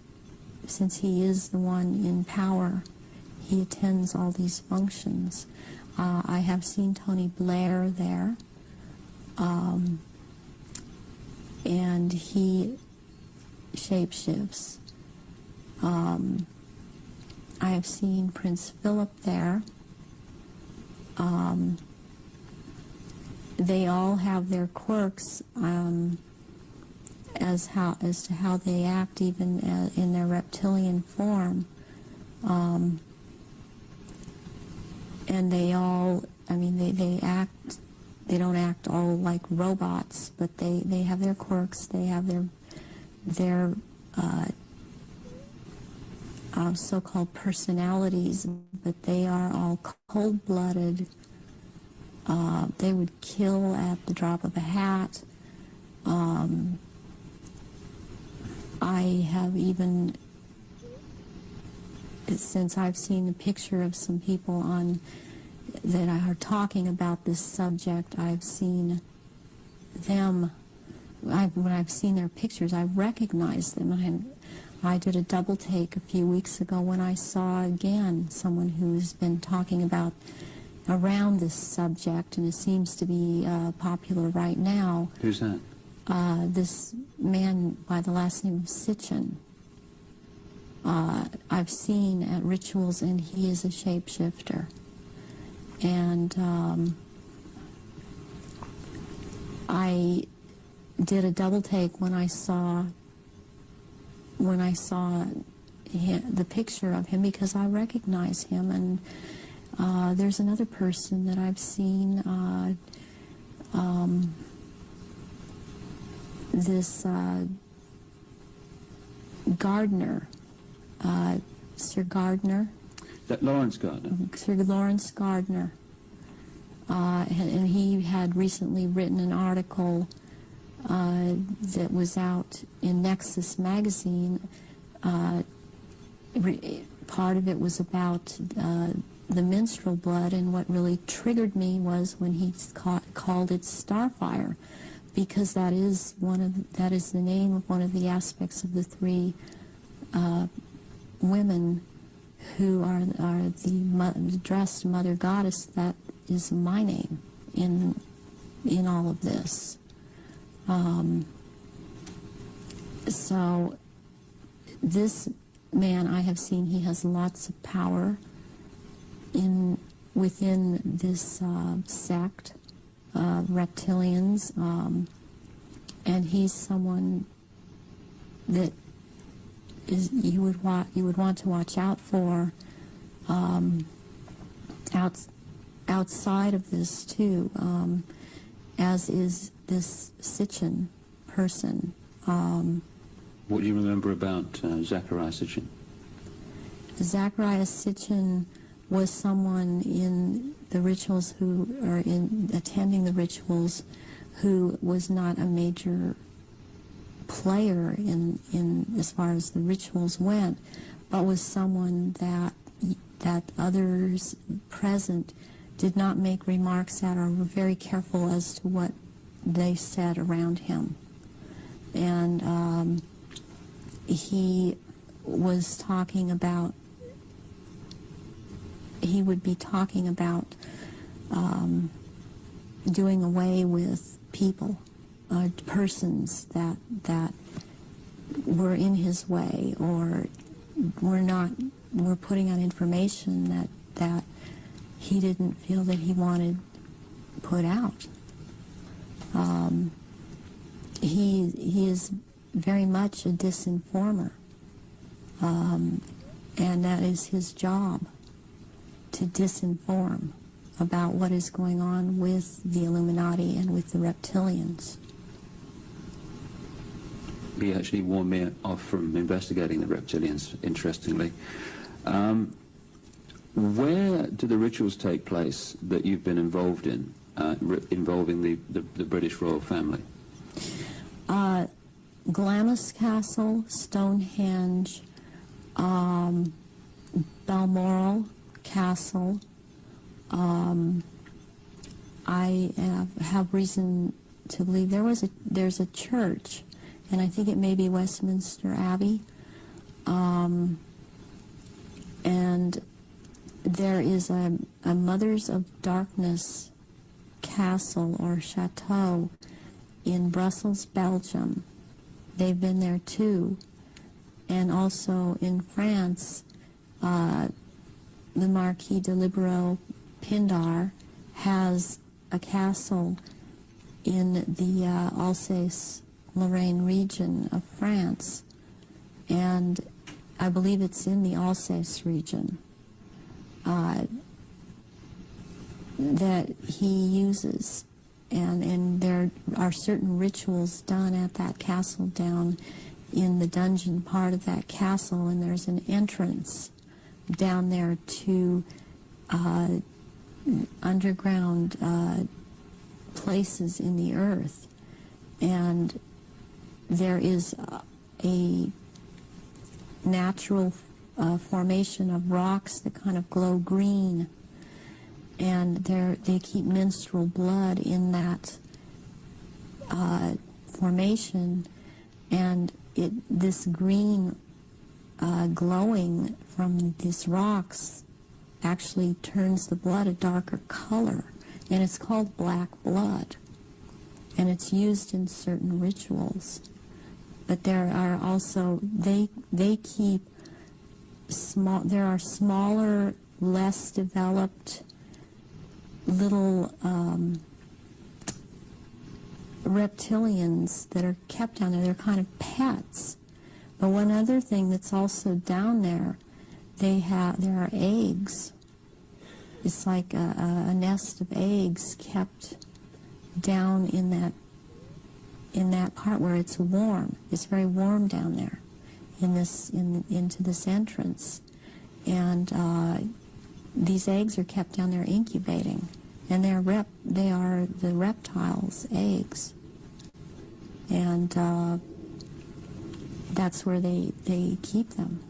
since he is the one in power, he attends all these functions. I have seen Tony Blair there, and he shapeshifts. I have seen Prince Philip there. They all have their quirks as to how they act, even in their reptilian form. And they all, I mean, they act, they don't act all like robots, but they have their quirks, they have their so-called personalities, but they are all cold-blooded. They would kill at the drop of a hat. I have even, since I've seen the picture of some people that are talking about this subject, I've seen them, when I've seen their pictures, I recognize them. I did a double take a few weeks ago when I saw again someone who's been talking about around this subject, and it seems to be popular right now. Who's that? This man by the last name of Sitchin. I've seen at rituals, and he is a shapeshifter. And I did a double take when I saw the picture of him, because I recognize him. And there's another person that I've seen, this Gardner, Sir Gardner. That Lawrence Gardner? Sir Lawrence Gardner. and he had recently written an article that was out in Nexus magazine. Part of it was about the menstrual blood, and what really triggered me was when he called it starfire, because that is the name of one of the aspects of the three women who are the dressed mother goddess. That is my name in all of this. So this man, I have seen, he has lots of power within this sect of reptilians, and he's someone that you would want to watch out for outside of this too, as is this Sitchin person. What do you remember about Zachariah Sitchin? Zachariah Sitchin was someone in the rituals attending the rituals who was not a major player in as far as the rituals went, but was someone that others present did not make remarks at, or were very careful as to what they said around him. And he was talking about, he would be talking about doing away with people, persons that were in his way, or were putting out information that he didn't feel that he wanted put out. He is very much a disinformer, and that is his job, to disinform about what is going on with the Illuminati and with the reptilians. He actually warned me off from investigating the reptilians, interestingly. Where do the rituals take place that you've been involved in, involving the British royal family? Glamis Castle, Stonehenge, Balmoral Castle. I have reason to believe there's a church, and I think it may be Westminster Abbey, and there is a Mothers of Darkness castle or chateau in Brussels, Belgium. They've been there too. And also in France, the Marquis de Liberot Pindar has a castle in the Alsace-Lorraine region of France, and I believe it's in the Alsace region that he uses. And there are certain rituals done at that castle down in the dungeon part of that castle, and there's an entrance down there to underground places in the earth. And there is a natural formation of rocks that kind of glow green, and they keep menstrual blood in that formation, and this green glowing from these rocks actually turns the blood a darker color, and it's called black blood, and it's used in certain rituals. But there are also, they keep small, there are smaller, less developed little reptilians that are kept down there. They're kind of pets. But one other thing that's also down there, there are eggs. It's like a nest of eggs kept down in that part where it's warm. It's very warm down there into this entrance, and these eggs are kept down there incubating, and they are the reptiles' eggs, and that's where they keep them.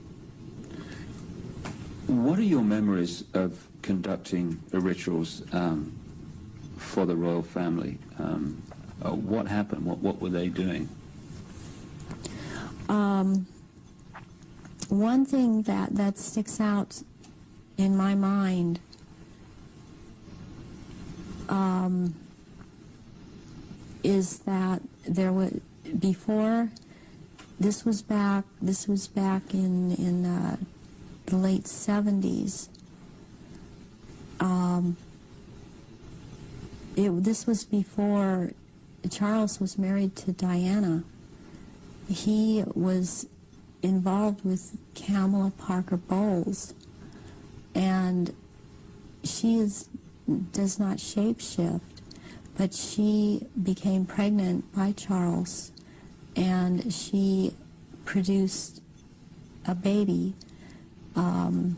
What are your memories of conducting the rituals for the royal family? What happened? What were they doing? One thing that sticks out in my mind is that there was, before, this was back in the late 70s. This was before Charles was married to Diana. He was involved with Kamala Parker Bowles, and she does not shapeshift, but she became pregnant by Charles, and she produced a baby, and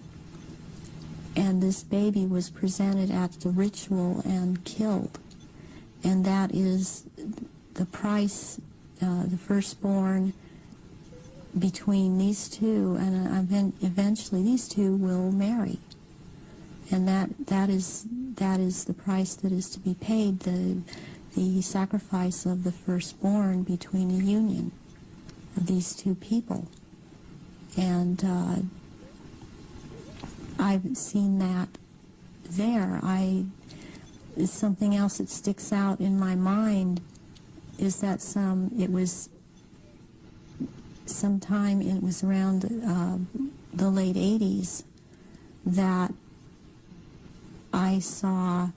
this baby was presented at the ritual and killed, and that is the price, the firstborn between these two, and eventually these two will marry, and that is the price that is to be paid, the sacrifice of the firstborn between the union of these two people. And I've seen that there. Something else that sticks out in my mind is that it was around the late 80s that I saw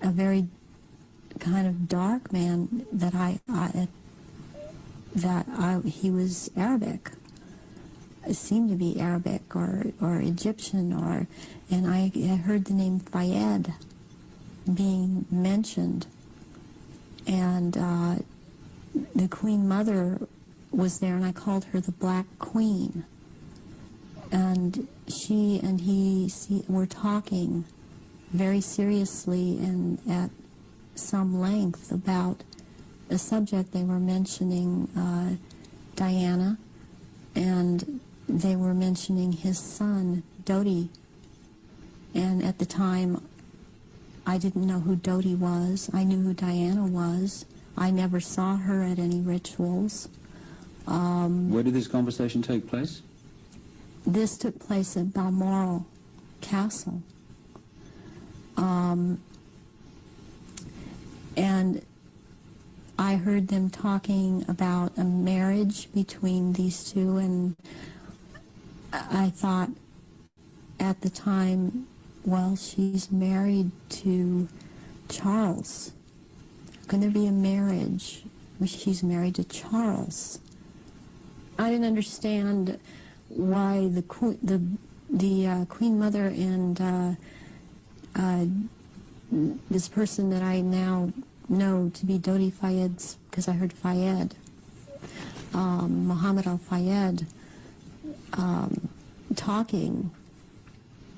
a very kind of dark man he was Arabic. It seemed to be Arabic or Egyptian, and I heard the name Fayed being mentioned, and the Queen Mother was there, and I called her the Black Queen, and she and he were talking very seriously and at some length about a subject. They were mentioning Diana, and they were mentioning his son, Dodi, and at the time I didn't know who Dodi was. I knew who Diana was. I never saw her at any rituals. Where did this conversation take place? This took place at Balmoral Castle. And I heard them talking about a marriage between these two, and I thought at the time, well, she's married to Charles. How can there be a marriage when she's married to Charles? I didn't understand why the Queen Mother and this person that I now know to be Dodi Fayed, because I heard Fayed, Muhammad al-Fayed, talking,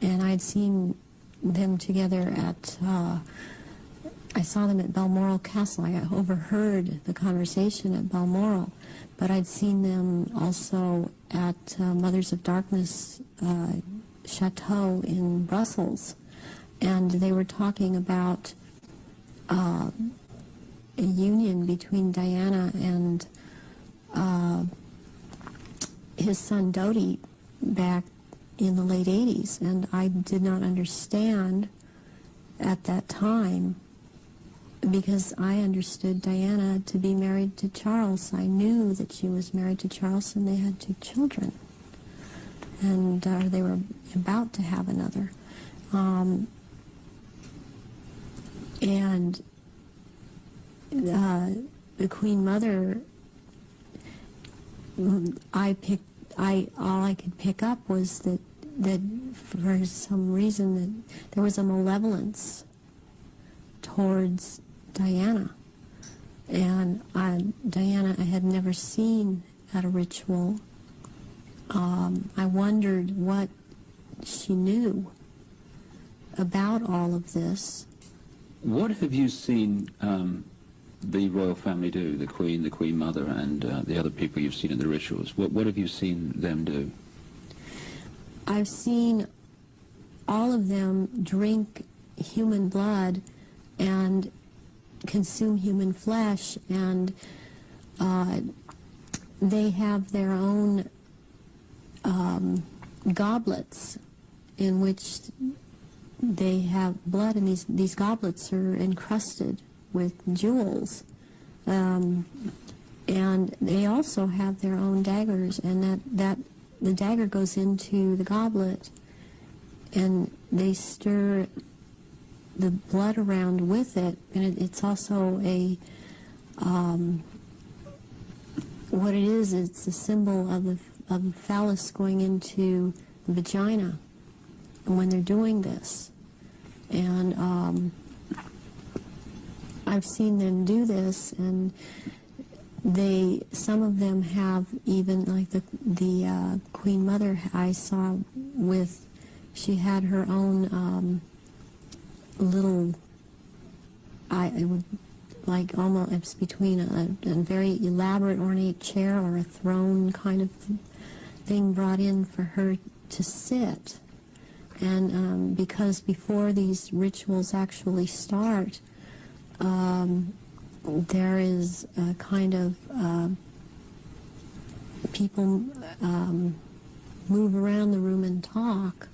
and I'd seen them together at, I saw them at Balmoral Castle. I overheard the conversation at Balmoral, but I'd seen them also at Mothers of Darkness Chateau in Brussels, and they were talking about a union between Diana and his son Dodi back in the late 80s, and I did not understand at that time, because I understood Diana to be married to Charles. I knew that she was married to Charles, and they had 2 children, and they were about to have another. And the Queen Mother, all I could pick up was that for some reason that there was a malevolence towards Diana, and Diana I had never seen at a ritual. I wondered what she knew, about all of this. What have you seen the royal family do, the Queen Mother, and the other people you've seen in the rituals? What have you seen them do? I've seen all of them drink human blood and consume human flesh, and they have their own goblets in which they have blood, and these goblets are encrusted with jewels. And they also have their own daggers, and that the dagger goes into the goblet, and they stir the blood around with it, and it's also a what it is, it's a symbol of the phallus going into the vagina when they're doing this. And I've seen them do this, and some of them have, even like the Queen Mother I saw with, she had her own little, it would like almost, it's between a very elaborate ornate chair or a throne kind of thing brought in for her to sit. And because before these rituals actually start, there is a kind of people move around the room and talk,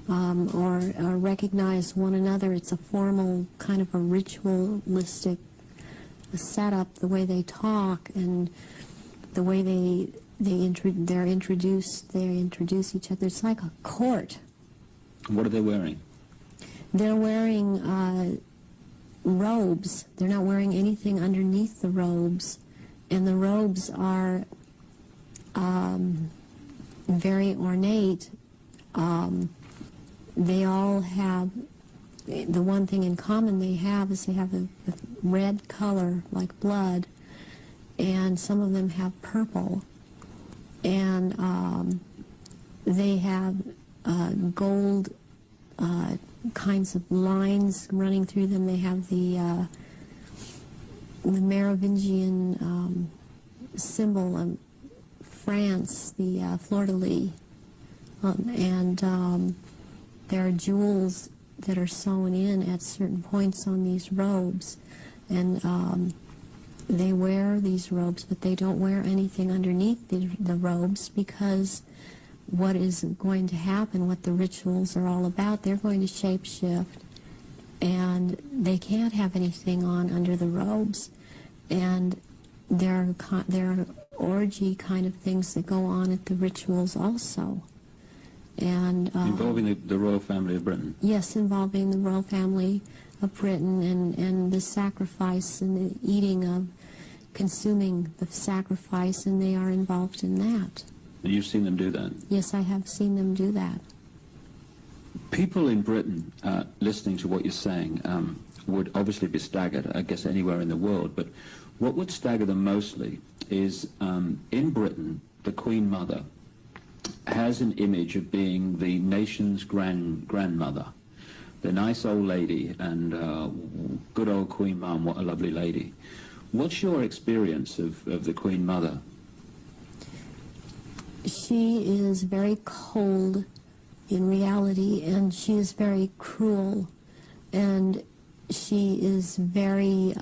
or recognize one another. It's a formal kind of a ritualistic setup, the way they talk and the way they introduce each other. It's like a court. What are they wearing? They're wearing robes. They're not wearing anything underneath the robes, and the robes are very ornate. They all have, the one thing in common they have is they have a red color like blood, and some of them have purple, and they have gold kinds of lines running through them. They have the Merovingian symbol of France, the fleur-de-lis, and there are jewels that are sewn in at certain points on these robes, and they wear these robes, but they don't wear anything underneath the robes, because what is going to happen, what the rituals are all about, they're going to shape-shift, and they can't have anything on under the robes. And there are orgy kind of things that go on at the rituals also. And involving the royal family of Britain? Yes, involving the royal family of Britain, and the sacrifice and the eating of, consuming the sacrifice, and they are involved in that. And you've seen them do that? Yes, I have seen them do that. People in Britain, listening to what you're saying, would obviously be staggered, I guess anywhere in the world, but what would stagger them mostly is, in Britain, the Queen Mother has an image of being the nation's grandmother, the nice old lady, and good old Queen Mum, what a lovely lady. What's your experience of the Queen Mother? She is very cold in reality, and she is very cruel, and she is very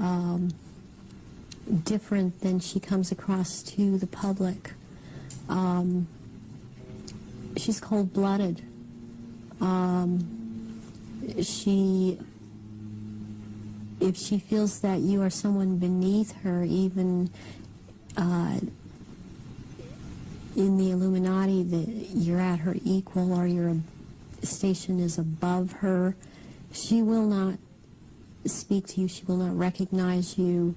different than she comes across to the public. She's cold-blooded. If she feels that you are someone beneath her, even in the Illuminati, that you're at her equal or your station is above her, she will not speak to you, she will not recognize you.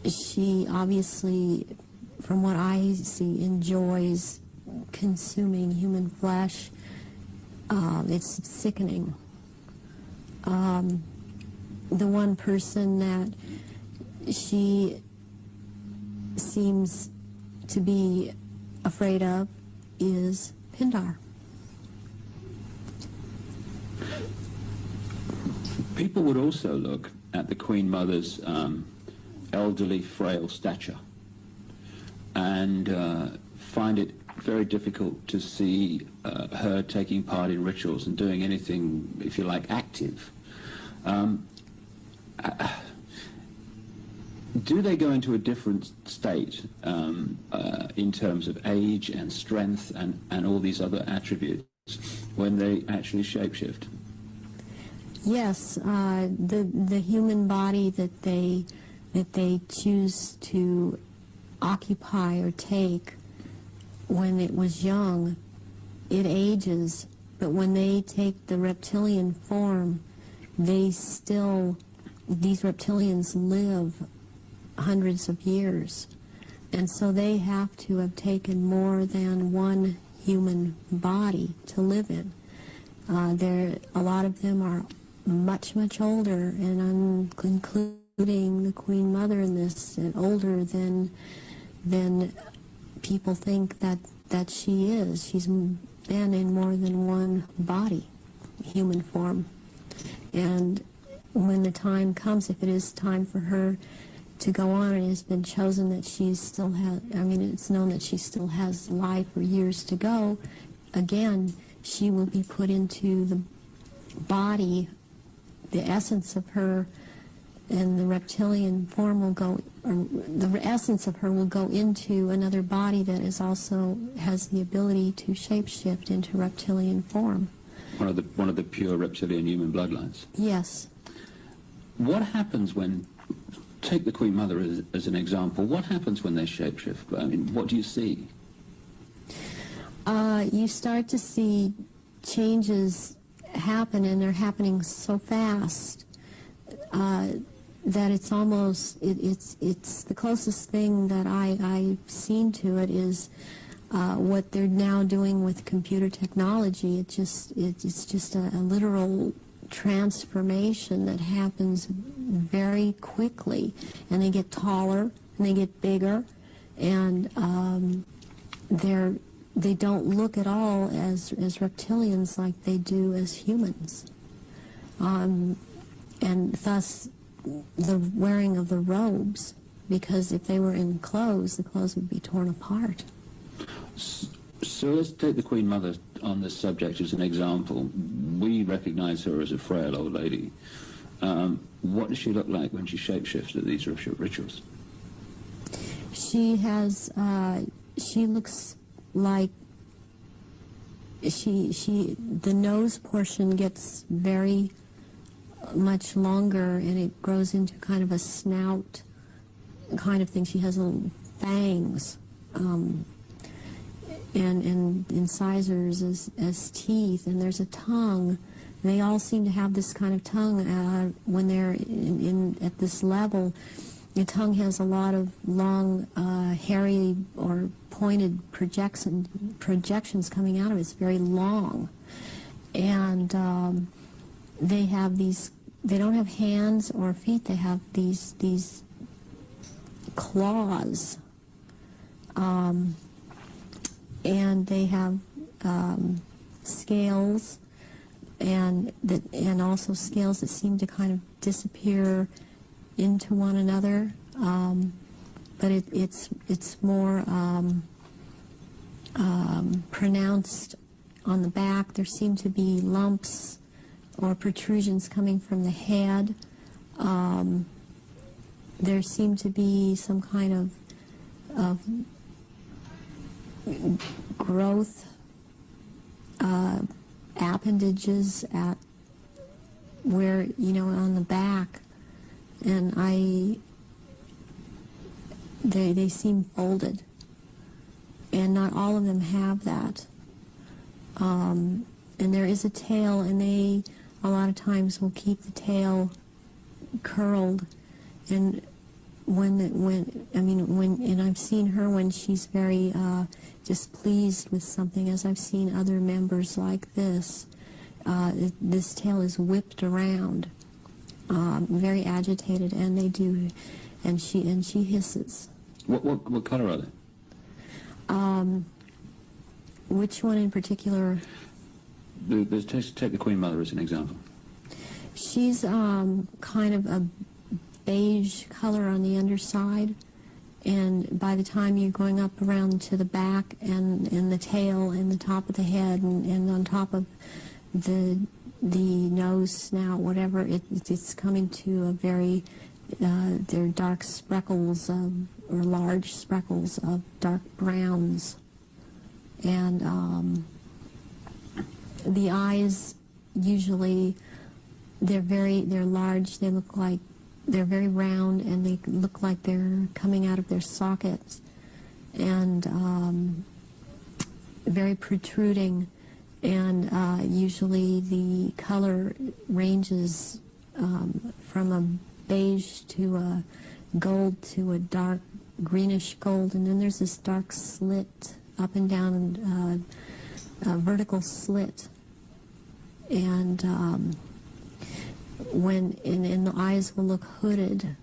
She obviously, from what I see, enjoys consuming human flesh. It's sickening. The one person that she seems to be afraid of is Pindar. People would also look at the Queen Mother's elderly, frail stature and find it very difficult to see her taking part in rituals and doing anything, if you like, active. Do they go into a different state in terms of age and strength and all these other attributes when they actually shapeshift? Yes, the human body that they choose to occupy or take when it was young, it ages, but when they take the reptilian form, these reptilians live hundreds of years, and so they have to have taken more than one human body to live in. A lot of them are much, much older, and I'm including the Queen Mother in this, older than people think that she is. She's been in more than one body, human form. And when the time comes, if it is time for her to go on, and it has been chosen that she still has, it's known that she still has life or years to go, again, she will be put into the body, the essence of her, and the reptilian form will go, or the essence of her will go into another body that is also has the ability to shapeshift into reptilian form. One of the pure reptilian human bloodlines. Yes. What happens when, take the Queen Mother as an example, what happens when they shapeshift? I mean, what do you see? You start to see changes happen, and they're happening so fast that it's almost, it's the closest thing that I've seen to it is what they're now doing with computer technology. It's just a literal transformation that happens very quickly, and they get taller and they get bigger, and they don't look at all as reptilians like they do as humans, and thus the wearing of the robes, because if they were in clothes, the clothes would be torn apart. So let's take the Queen Mother on this subject as an example. We recognize her as a frail old lady. What does she look like when she shapeshifts at these rituals? She has, she looks like, the nose portion gets very much longer, and it grows into kind of a snout kind of thing. She has little fangs, and incisors as teeth, and there's a tongue. They all seem to have this kind of tongue when they're at this level. The tongue has a lot of long, hairy or pointed projections coming out of it. It's very long, and they have these. They don't have hands or feet. They have these claws, and they have scales, and also scales that seem to kind of disappear into one another, but it's more pronounced on the back. There seem to be lumps or protrusions coming from the head. There seem to be some kind of growth appendages at where, on the back, and they seem folded, and not all of them have that. And there is a tail, and they a lot of times will keep the tail curled, and and I've seen her when she's very displeased with something, as I've seen other members like this. This tail is whipped around, very agitated, and they do, and she hisses. What color are they? Which one in particular? Take the Queen Mother as an example. She's kind of a beige color on the underside, and by the time you're going up around to the back and the tail and the top of the head and on top of the nose, snout, whatever, it's coming to a very, they're dark speckles or large speckles of dark browns. And the eyes, usually, they're large, they look like, they're very round, and they look like they're coming out of their sockets, and very protruding. And usually the color ranges from a beige to a gold to a dark greenish gold, and then there's this dark slit up and down, vertical slit. And and the eyes will look hooded.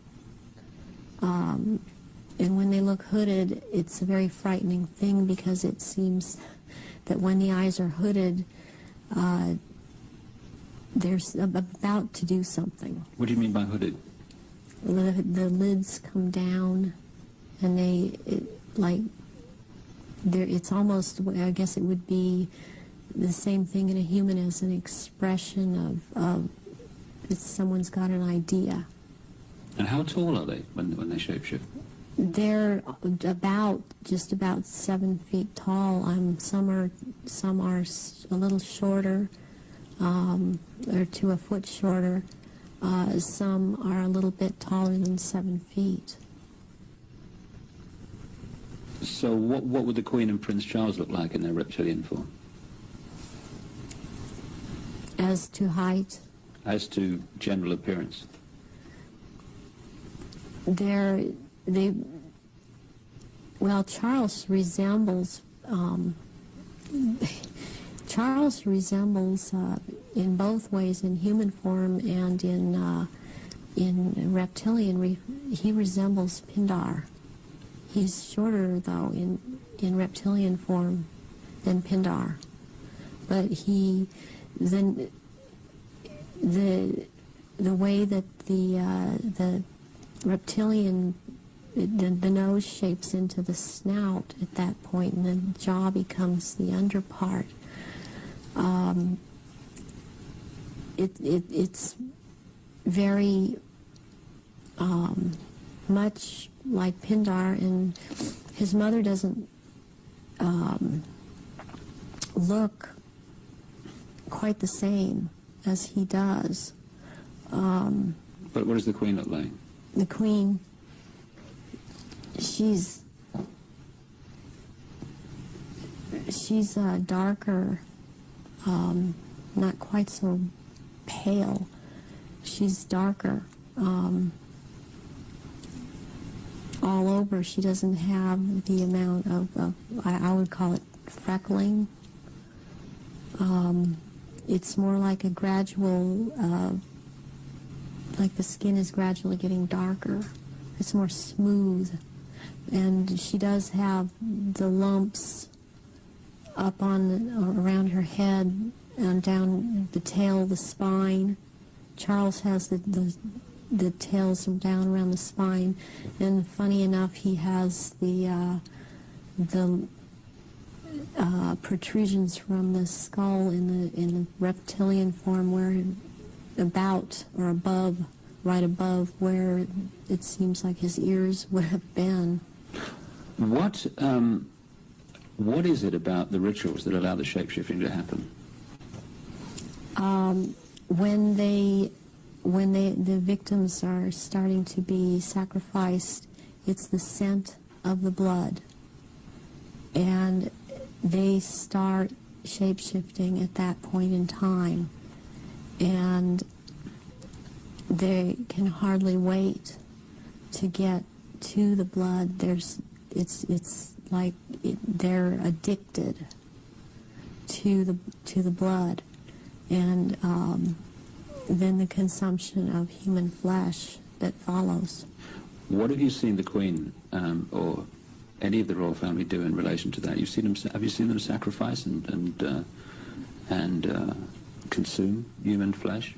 And when they look hooded, it's a very frightening thing, because it seems that when the eyes are hooded, they're about to do something. What do you mean by hooded? The lids come down, and it's almost, I guess it would be the same thing in a human as an expression of that someone's got an idea. And how tall are they when they shapeshift? They're just about 7 feet tall. Some are a little shorter, or to a foot shorter. Some are a little bit taller than 7 feet. So what would the Queen and Prince Charles look like in their reptilian form? As to height? As to general appearance? Charles resembles in both ways, in human form and in reptilian. He resembles Pindar. He's shorter, though, in reptilian form than Pindar. But the way that the reptilian, the nose shapes into the snout at that point, and the jaw becomes the underpart. It's very much like Pindar, and his mother doesn't look quite the same as he does. But what does the Queen look like? The Queen, she's darker, not quite so pale. She's darker all over. She doesn't have the amount of I would call it freckling. It's more like a gradual, like the skin is gradually getting darker. It's more smooth. And she does have the lumps up around her head and down the tail, the spine. Charles has the tails down around the spine, and funny enough, he has the protrusions from the skull in the reptilian form, where about or above, right above where it seems like his ears would have been. What is it about the rituals that allow the shapeshifting to happen? When the victims are starting to be sacrificed, it's the scent of the blood, and they start shape-shifting at that point in time, and they can hardly wait to get to the blood. It's like they're addicted to the blood, and then the consumption of human flesh that follows. What have you seen the Queen or any of the royal family do in relation to that? Have you seen them sacrifice and consume human flesh?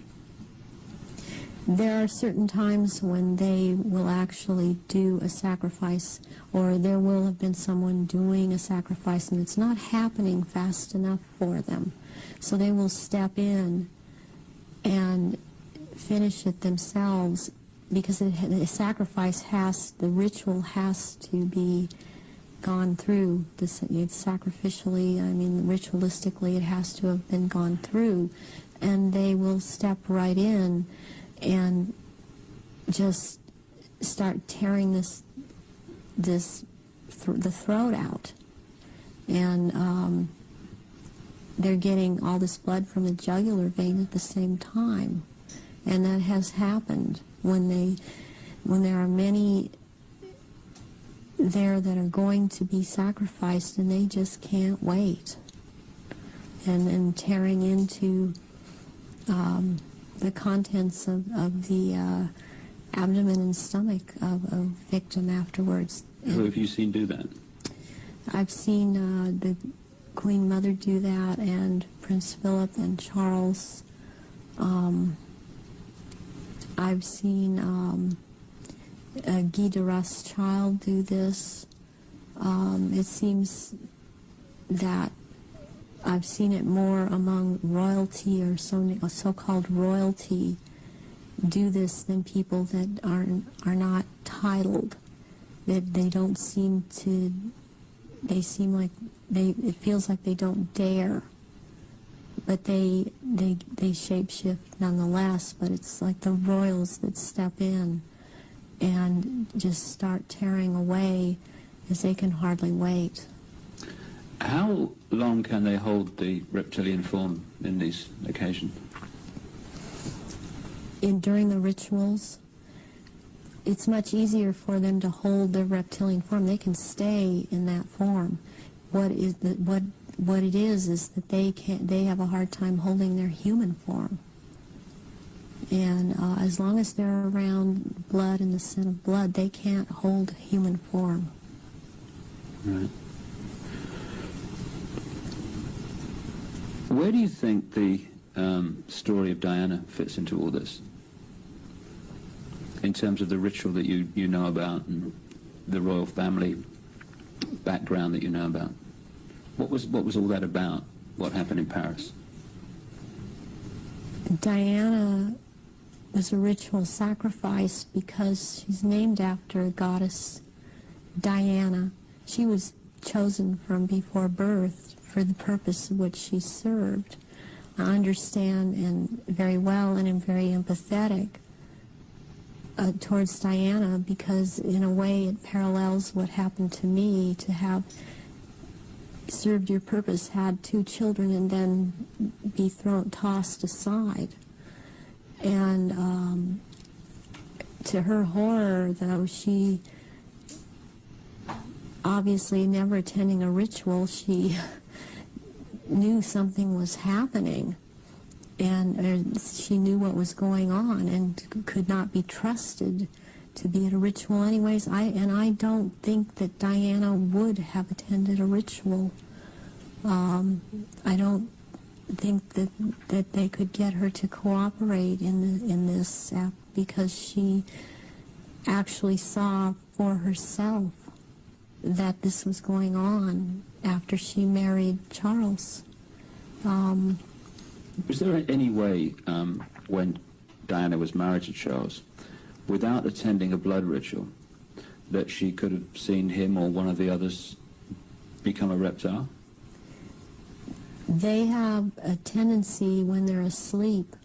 There are certain times when they will actually do a sacrifice, or there will have been someone doing a sacrifice and it's not happening fast enough for them. So they will step in and finish it themselves, because the sacrifice the ritual has to be gone through. It's sacrificially, I mean, ritualistically, it has to have been gone through. And they will step right in and just start tearing the throat out. And they're getting all this blood from the jugular vein at the same time. And that has happened when there are many there that are going to be sacrificed and they just can't wait. And tearing into the contents of the abdomen and stomach of a victim afterwards. Who have you seen do that? I've seen the Queen Mother do that, and Prince Philip and Charles. I've seen Guy de Rothschild do this. It seems that I've seen it more among royalty, or so-called royalty, do this than people that are not titled. That they don't seem to. They seem like it feels like they don't dare. But they shapeshift nonetheless. But it's like the royals that step in and just start tearing away as they can hardly wait. How long can they hold the reptilian form in these occasions? During the rituals, it's much easier for them to hold their reptilian form. They can stay in that form. What it is that they have a hard time holding their human form. And as long as they're around blood and the scent of blood, they can't hold human form. Right. Where do you think the story of Diana fits into all this? In terms of the ritual that you know about and the royal family background that you know about. What was all that about? What happened in Paris? Diana was a ritual sacrifice because she's named after a goddess, Diana. She was chosen from before birth for the purpose of which she served. I understand and very well, and am very empathetic towards Diana, because in a way it parallels what happened to me, to have served your purpose, had 2 children, and then be tossed aside. And to her horror, though, she obviously never attending a ritual, she knew something was happening, and she knew what was going on and could not be trusted to be at a ritual anyways. I don't think that Diana would have attended a ritual. I don't think that they could get her to cooperate in this because she actually saw for herself that this was going on after she married Charles. Was there any way, when Diana was married to Charles, without attending a blood ritual, that she could have seen him or one of the others become a reptile? They have a tendency when they're asleep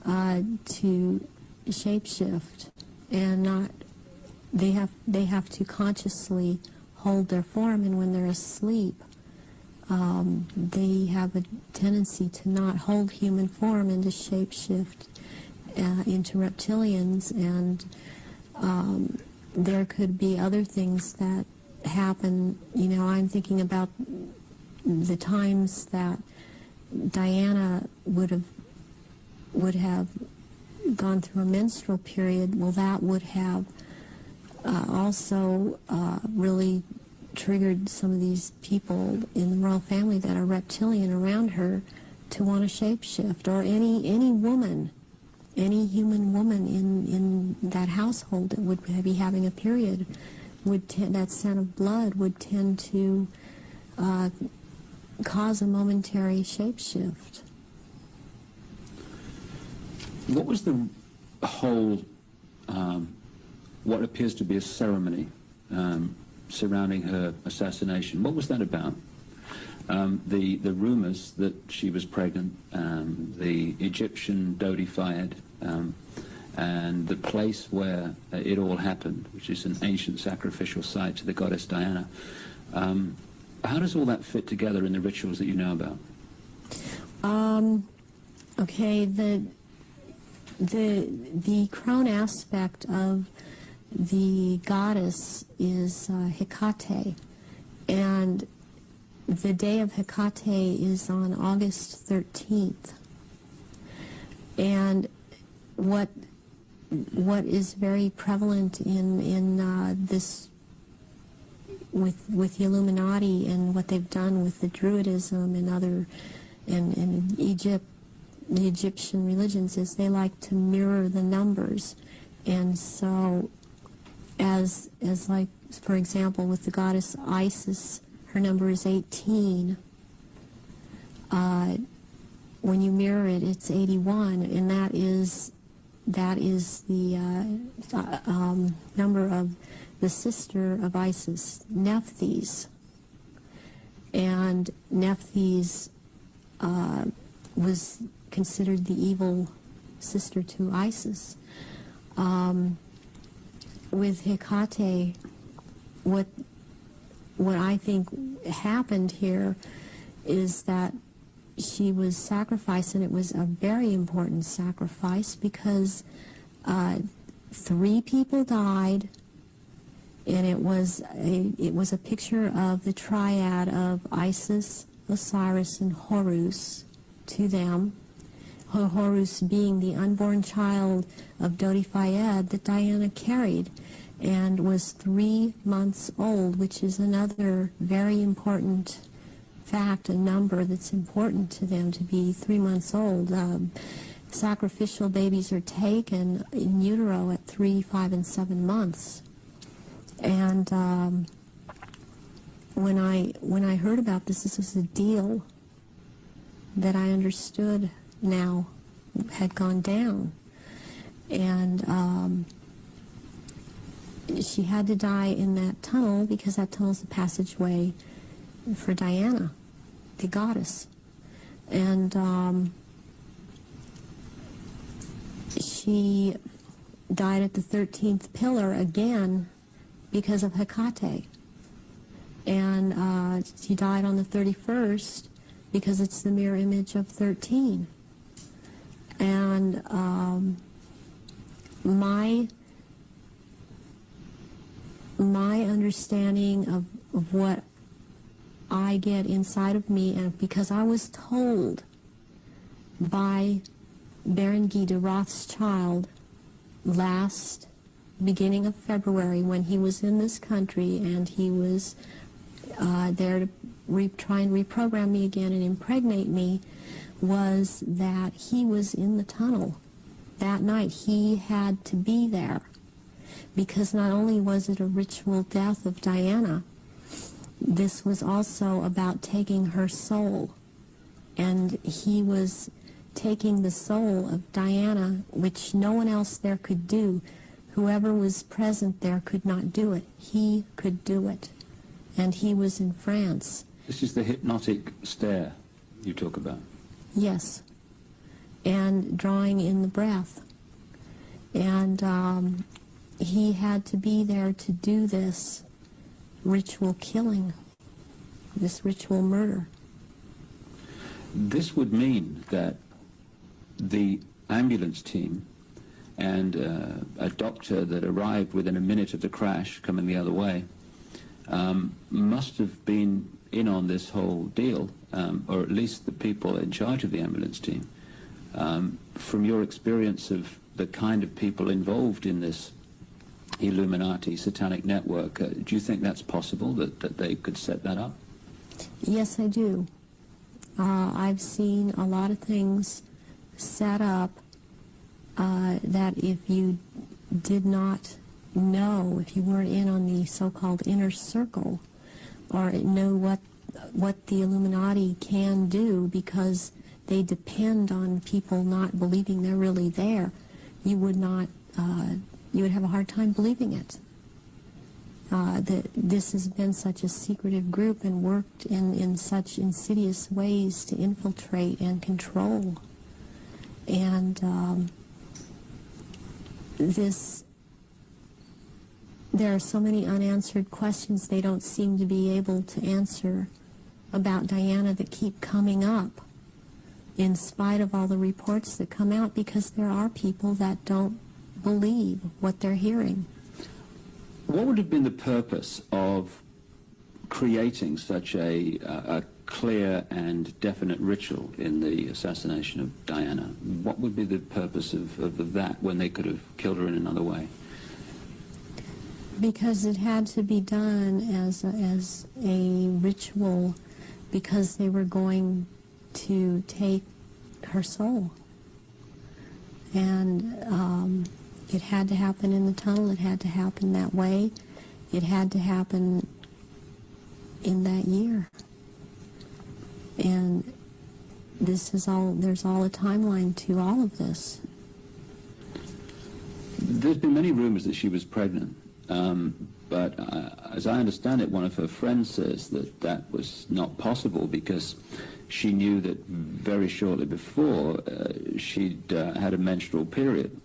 to shapeshift, and they have to consciously hold their form, and when they're asleep, they have a tendency to not hold human form and to shapeshift into reptilians, and there could be other things that happen. You know, I'm thinking about the times that Diana would have gone through a menstrual period. Well, that would have also really triggered some of these people in the royal family that are reptilian around her to want to shapeshift, or any woman any human woman in that household that would be having a period that scent of blood would tend to cause a momentary shapeshift. What was the whole, what appears to be a ceremony surrounding her assassination? What was that about? The rumors that she was pregnant, the Egyptian Dodi Fayed, and the place where it all happened, which is an ancient sacrificial site to the goddess Diana. How does all that fit together in the rituals that you know about? Okay, the crone aspect of the goddess is Hecate, and the day of Hecate is on August 13th. And what is very prevalent in this with the Illuminati and what they've done with the Druidism and other and Egypt, the Egyptian religions, is they like to mirror the numbers. And so as like, for example, with the goddess Isis, her number is 18. When you mirror it, it's 81, and that is the number of the sister of Isis, Nephthys. And Nephthys was considered the evil sister to Isis. With Hecate, what I think happened here is that she was sacrificed, and it was a very important sacrifice because 3 people died, and it was a picture of the triad of Isis, Osiris, and Horus to them. Horus being the unborn child of Dodi Fayed that Diana carried, and was 3 months old, which is another very important fact, a number that's important to them, to be 3 months old. Sacrificial babies are taken in utero at 3, 5, and 7 months. And when I heard about this was a deal that I understood now had gone down. And she had to die in that tunnel because that tunnel's the passageway for Diana, the goddess. And she died at the 13th pillar again because of Hecate. And she died on the 31st because it's the mirror image of 13. And my understanding of what I get inside of me, and because I was told by Baron Guy de Rothschild last beginning of February, when he was in this country and he was there to try and reprogram me again and impregnate me, was that he was in the tunnel that night. He had to be there because not only was it a ritual death of Diana, this was also about taking her soul. And he was taking the soul of Diana, which no one else there could do. Whoever was present there could not do it. He could do it. And he was in France. This is the hypnotic stare you talk about. Yes. And drawing in the breath. And he had to be there to do this ritual killing, this ritual murder. This would mean that the ambulance team and a doctor that arrived within a minute of the crash coming the other way must have been in on this whole deal, or at least the people in charge of the ambulance team. From your experience of the kind of people involved in this Illuminati satanic network, do you think that's possible, that they could set that up? Yes, I do. I've seen a lot of things set up that if you did not know, if you weren't in on the so-called inner circle, or know what the Illuminati can do, because they depend on people not believing they're really there, you would not, you would have a hard time believing it. That this has been such a secretive group and worked in such insidious ways to infiltrate and control. And there are so many unanswered questions they don't seem to be able to answer about Diana that keep coming up, in spite of all the reports that come out, because there are people that don't believe what they're hearing. What would have been the purpose of creating such a clear and definite ritual in the assassination of Diana? What would be the purpose of that when they could have killed her in another way? Because it had to be done as a ritual, because they were going to take her soul. And it had to happen in the tunnel. It had to happen that way. It had to happen in that year. And this is all, there's all a timeline to all of this. There's been many rumors that she was pregnant. But as I understand it, one of her friends says that that was not possible because she knew that very shortly before she'd had a menstrual period.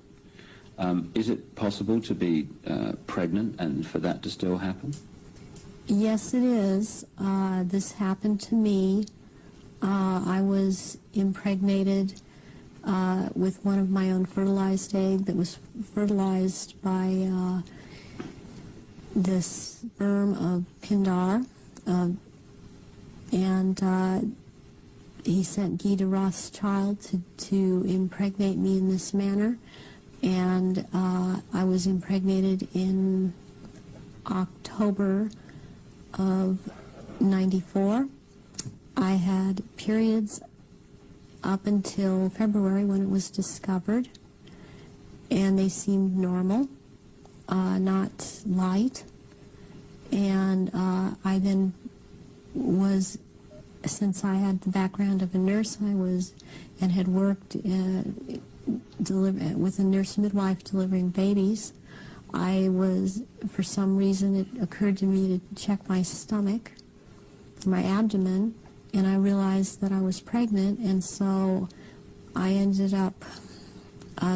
Is it possible to be pregnant and for that to still happen? Yes, it is. This happened to me. I was impregnated with one of my own fertilized egg that was fertilized by the sperm of Pindar, and he sent Guy de Rothschild to impregnate me in this manner, and I was impregnated in October of '94. I had periods up until February when it was discovered, and they seemed normal. Not light, and I then was, since I had the background of a nurse, I was, and had worked with a nurse midwife delivering babies, I was, for some reason, it occurred to me to check my stomach, my abdomen, and I realized that I was pregnant, and so I ended up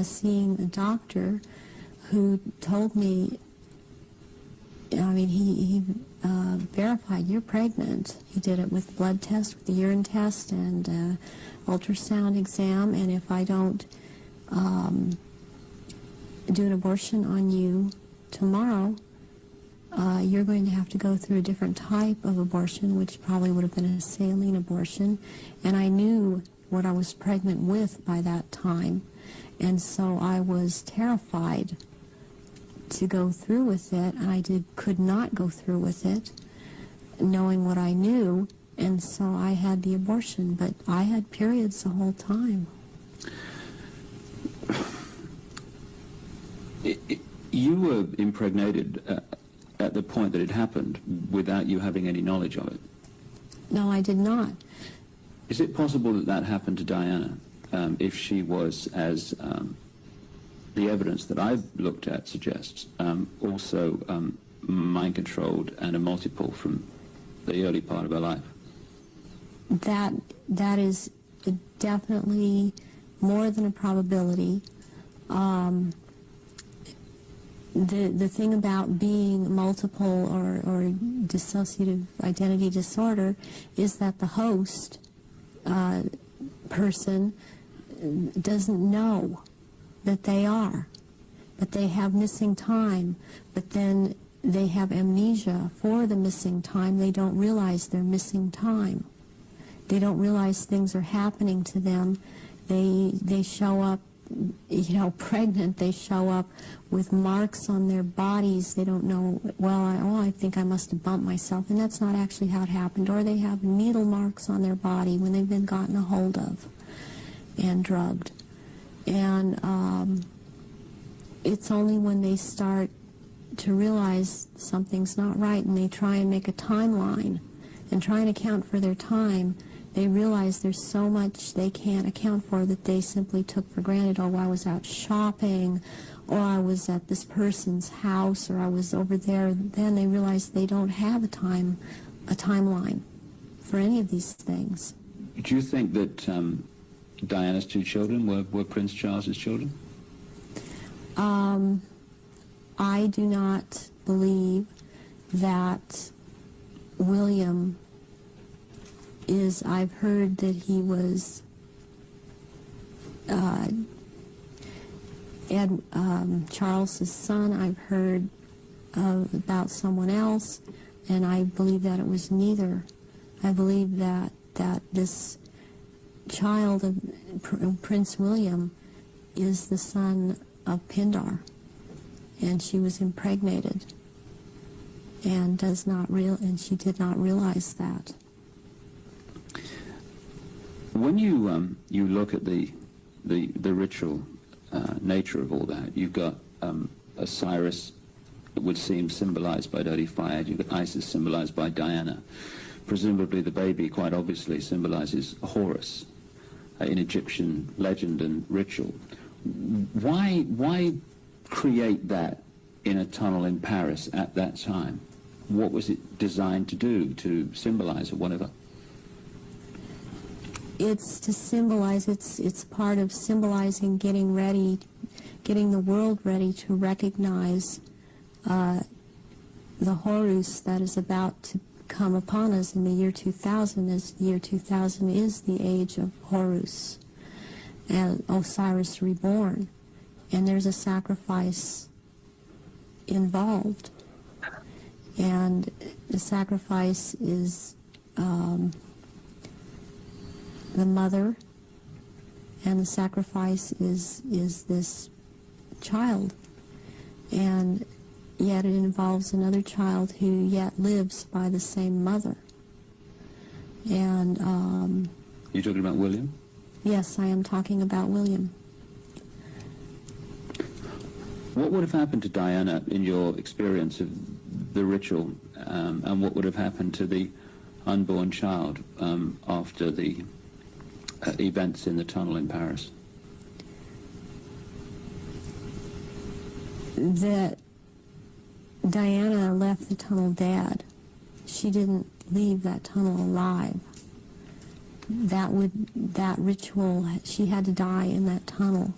seeing a doctor who told me, I mean, he verified, you're pregnant. He did it with blood test, with the urine test, and ultrasound exam, and if I don't do an abortion on you tomorrow, you're going to have to go through a different type of abortion, which probably would have been a saline abortion, and I knew what I was pregnant with by that time, and so I was terrified to go through with it, and I could not go through with it, knowing what I knew, and so I had the abortion, but I had periods the whole time. You were impregnated at the point that it happened without you having any knowledge of it? No, I did not. Is it possible that that happened to Diana if she was, as the evidence that I've looked at suggests, also mind-controlled and a multiple from the early part of her life? That is definitely more than a probability. The thing about being multiple or dissociative identity disorder is that the host person doesn't know that they are, but they have missing time, but then they have amnesia for the missing time. They don't realize they're missing time. They don't realize things are happening to them. They show up, you know, pregnant. They show up with marks on their bodies. They don't know, well, I think I must have bumped myself, and that's not actually how it happened. Or they have needle marks on their body when they've been gotten a hold of and drugged. And it's only when they start to realize something's not right and they try and make a timeline and try and account for their time, they realize there's so much they can't account for that they simply took for granted. Oh, I was out shopping, or I was at this person's house, or I was over there. Then they realize they don't have a timeline for any of these things. Do you think that Diana's two children were Prince Charles's children? I do not believe that William is, I've heard that he was Charles's son. I've heard about someone else, and I believe that it was neither. I believe that this child of Prince William is the son of Pindar, and she was impregnated and she did not realize that. When you look at the ritual nature of all that, you've got Osiris, it would seem, symbolized by dirty fire. You've got Isis, symbolized by Diana. Presumably the baby quite obviously symbolizes Horus in Egyptian legend and ritual. Why create that in a tunnel in Paris at that time? What was it designed to do, to symbolize or whatever? It's to symbolize, it's part of symbolizing getting the world ready to recognize the Horus that is about to come upon us in the year 2000, as the year 2000 is the age of Horus and Osiris reborn, and there's a sacrifice involved, and the sacrifice is the mother, and the sacrifice is this child, and yet it involves another child who yet lives by the same mother. And you're talking about William? Yes, I am talking about William. What would have happened to Diana in your experience of the ritual, and what would have happened to the unborn child after the events in the tunnel in Paris? That Diana left the tunnel dead. She didn't leave that tunnel alive. That ritual, she had to die in that tunnel,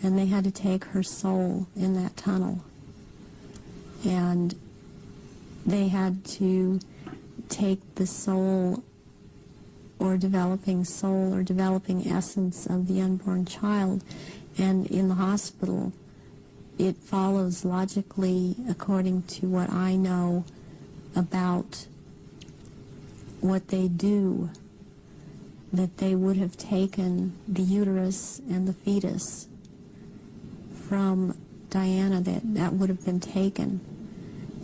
and they had to take her soul in that tunnel, and they had to take the soul or developing essence of the unborn child, and in the hospital it follows logically, according to what I know about what they do, that they would have taken the uterus and the fetus from Diana, that would have been taken,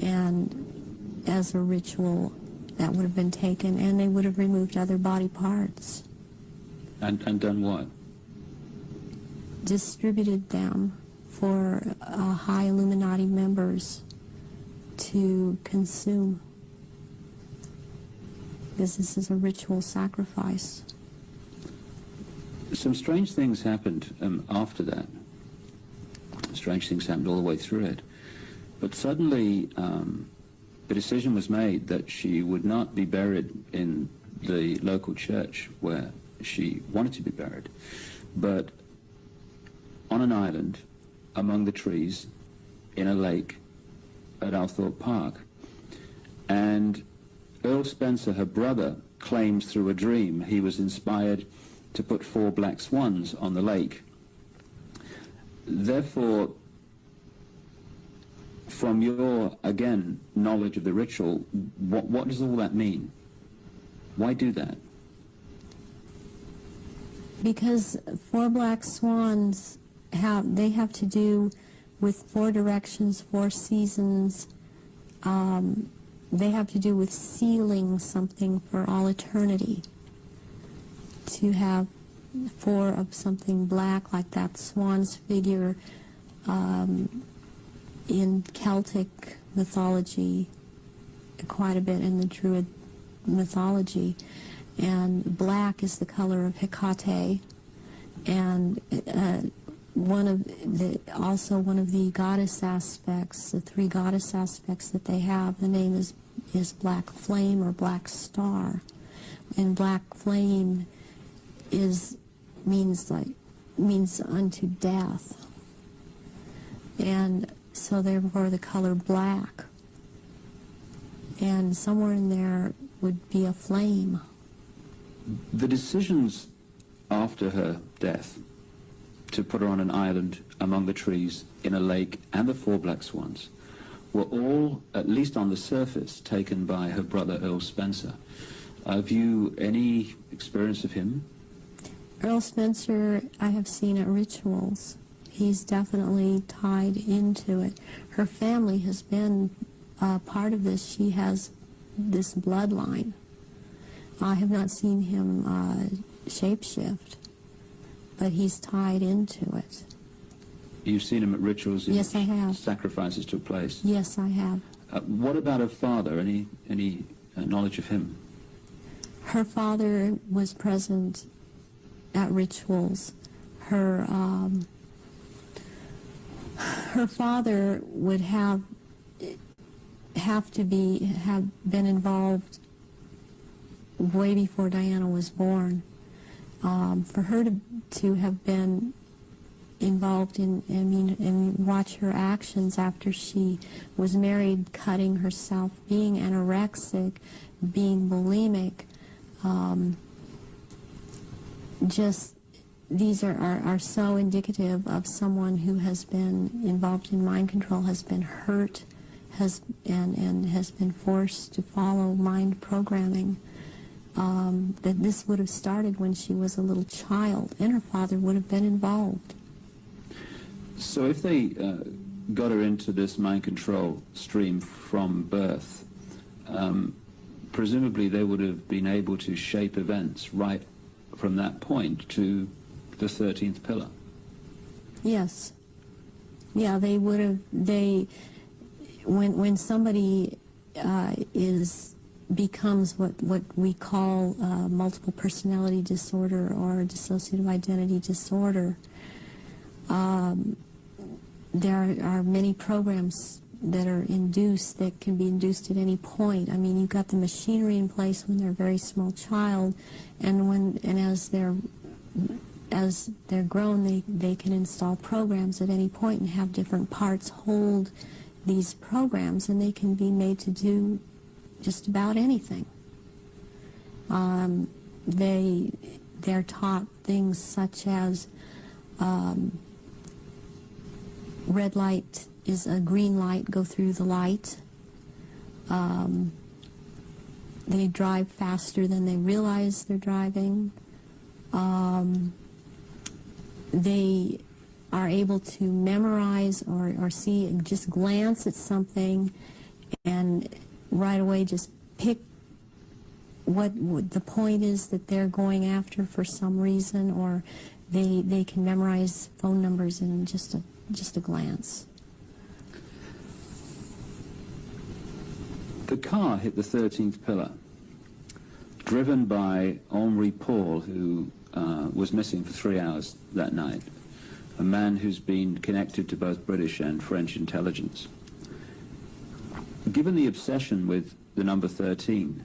and as a ritual that would have been taken, and they would have removed other body parts. And done what? Distributed them for high Illuminati members to consume, because this is a ritual sacrifice. Some strange things happened after that. Strange things happened all the way through it. But suddenly the decision was made that she would not be buried in the local church where she wanted to be buried, but on an island among the trees in a lake at Althorpe Park. And Earl Spencer, her brother, claims through a dream he was inspired to put 4 black swans on the lake. Therefore, from your, again, knowledge of the ritual, what does all that mean? Why do that? Because 4 black swans have to do with 4 directions, 4 seasons. They have to do with sealing something for all eternity. To have for of something black, like that swan's figure in Celtic mythology, quite a bit in the Druid mythology. And black is the color of Hecate, and also one of the goddess aspects, the three goddess aspects that they have, the name is Black Flame or Black Star. And Black Flame means unto death. And so therefore the color black. And somewhere in there would be a flame. The decisions after her death to put her on an island among the trees in a lake and the 4 black swans were all, at least on the surface, taken by her brother Earl Spencer. Have you any experience of him? Earl Spencer, I have seen at rituals. He's definitely tied into it. Her family has been part of this. She has this bloodline. I have not seen him shapeshift, but he's tied into it. You've seen him at rituals? Yes, I have. Sacrifices took place? Yes, I have. What about her father? Any knowledge of him? Her father was present at rituals. Her father would have been involved way before Diana was born. For her to have been involved and watch her actions after she was married, cutting herself, being anorexic, being bulimic, these are so indicative of someone who has been involved in mind control, has been hurt, and has been forced to follow mind programming. That this would have started when she was a little child, and her father would have been involved. So if they got her into this mind control stream from birth, presumably they would have been able to shape events right from that point to the 13th pillar. Yes. Yeah, they would have. When somebody becomes what we call multiple personality disorder or dissociative identity disorder, there are many programs that are induced, that can be induced at any point. I mean, you've got the machinery in place when they're a very small child, and as they're grown, they can install programs at any point and have different parts hold these programs, and they can be made to do just about anything. They're taught things such as red light is a green light, go through the light. They drive faster than they realize they're driving. They are able to memorize or see, just glance at something and right away just pick what the point is that they're going after for some reason, or they can memorize phone numbers in just a glance. The car hit the 13th pillar, driven by Henri Paul, who was missing for 3 hours that night, a man who's been connected to both British and French intelligence. Given the obsession with the number 13,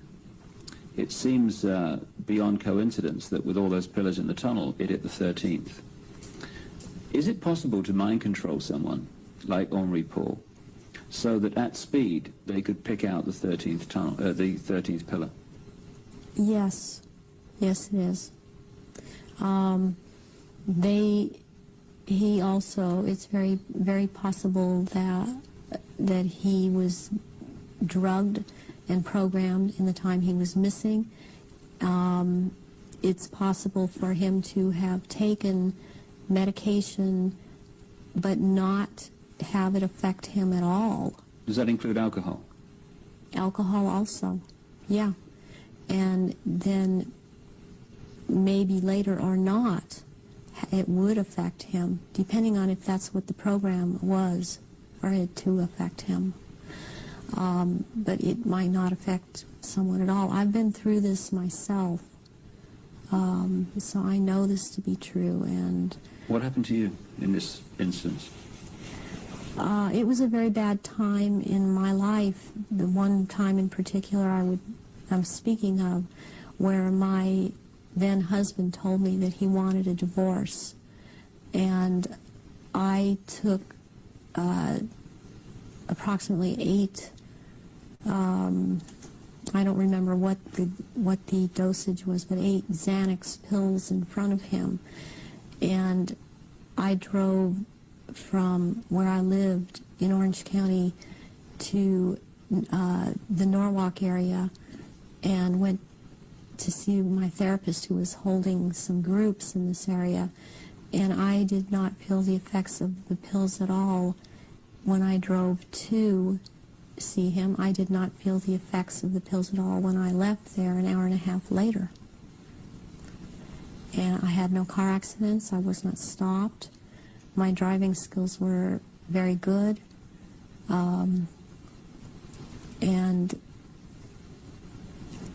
it seems beyond coincidence that with all those pillars in the tunnel, it hit the 13th. Is it possible to mind control someone like Henri Paul so that at speed they could pick out the 13th tunnel, the 13th pillar? Yes, yes, it is. He also, it's very, very possible that he was drugged and programmed in the time he was missing. It's possible for him to have taken medication but not have it affect him at all. Does that include alcohol? Alcohol also, yeah. And then maybe later or not, it would affect him, depending on if that's what the program was for it to affect him. But it might not affect someone at all. I've been through this myself, so I know this to be true. And what happened to you in this instance? It was a very bad time in my life. The one time in particular I'm speaking of, where my then husband told me that he wanted a divorce, and I took approximately 8. I don't remember what the dosage was, but 8 Xanax pills in front of him, and I drove from where I lived in Orange County to the Norwalk area and went to see my therapist, who was holding some groups in this area, and I did not feel the effects of the pills at all when I drove to see him. I did not feel the effects of the pills at all when I left there an hour and a half later. And I had no car accidents. I was not stopped. My driving skills were very good. And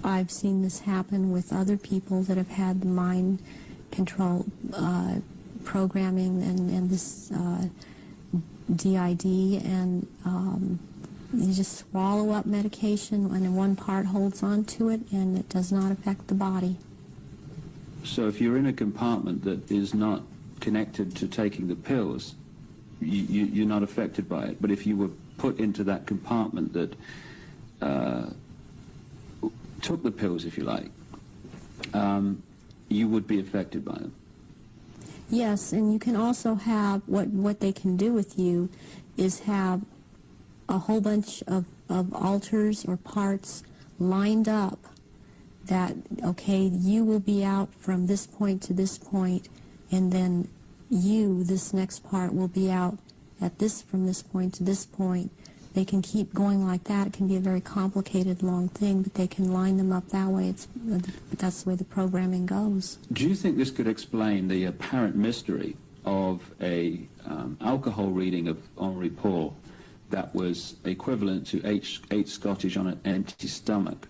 I've seen this happen with other people that have had the mind control programming and this DID, and you just swallow up medication, and one part holds on to it, and it does not affect the body. So if you're in a compartment that is not connected to taking the pills, you're not affected by it. But if you were put into that compartment that took the pills, if you like, you would be affected by them. Yes, and you can also have, what they can do with you is have a whole bunch of altars or parts lined up that, okay, you will be out from this point to this point, and then you, this next part, will be out at this, from this point to this point. They can keep going like that. It can be a very complicated, long thing, but they can line them up that way. That's the way the programming goes. Do you think this could explain the apparent mystery of a alcohol reading of Henri Paul that was equivalent to 8 Scottish on an empty stomach,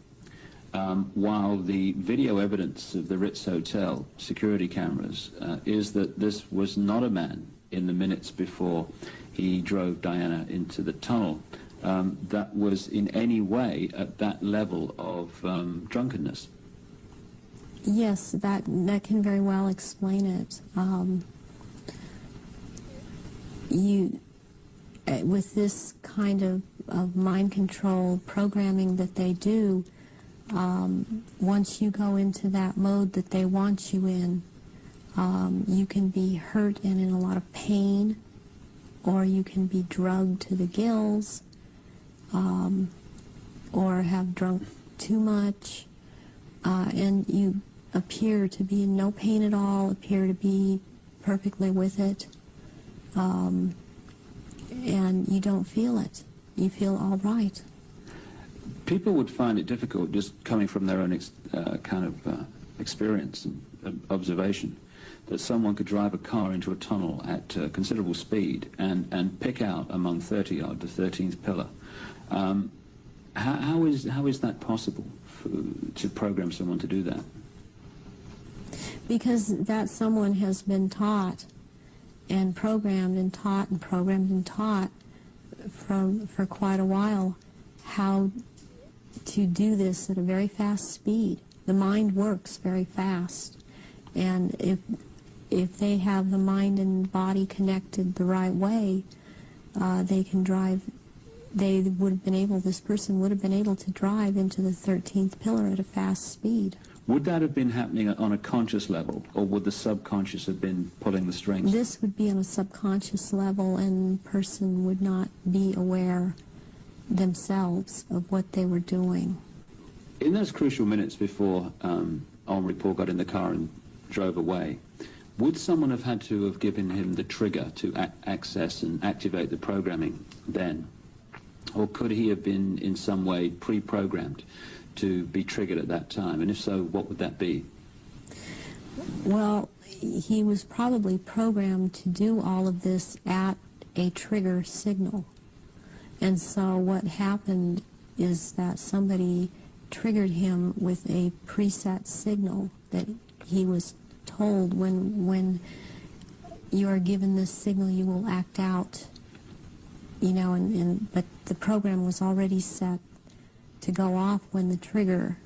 while the video evidence of the Ritz Hotel security cameras is that this was not a man in the minutes before he drove Diana into the tunnel that was in any way at that level of drunkenness? Yes, that can very well explain it. With this kind of mind control programming that they do, once you go into that mode that they want you in, you can be hurt and in a lot of pain, or you can be drugged to the gills, or have drunk too much, and you appear to be in no pain at all, appear to be perfectly with it, and you don't feel it. You feel all right. People would find it difficult, just coming from their own experience and observation, that someone could drive a car into a tunnel at considerable speed and pick out among 30 odd the 13th pillar. How is that possible to program someone to do that? Because that someone has been taught and programmed and taught and programmed and taught for quite a while how to do this at a very fast speed. The mind works very fast, and if they have the mind and body connected the right way, they can drive. They would have been able. This person would have been able to drive into the 13th pillar at a fast speed. Would that have been happening on a conscious level, or would the subconscious have been pulling the strings? This would be on a subconscious level, and the person would not be aware themselves of what they were doing. In those crucial minutes before Henri Paul got in the car and drove away, would someone have had to have given him the trigger to access and activate the programming then? Or could he have been in some way pre-programmed to be triggered at that time? And if so, what would that be? Well, he was probably programmed to do all of this at a trigger signal. And so what happened is that somebody triggered him with a preset signal that he was told, when you are given this signal, you will act out, you know, but the program was already set to go off when the trigger,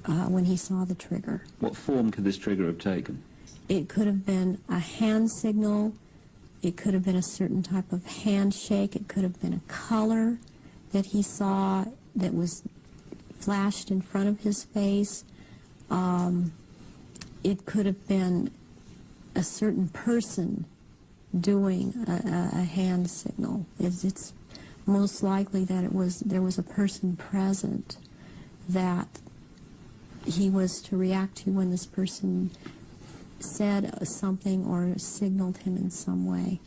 when he saw the trigger. What form could this trigger have taken? It could have been a hand signal, it could have been a certain type of handshake, it could have been a color that he saw that was flashed in front of his face. It could have been a certain person doing a hand signal. It's most likely that there was a person present that he was to react to when this person said something or signaled him in some way.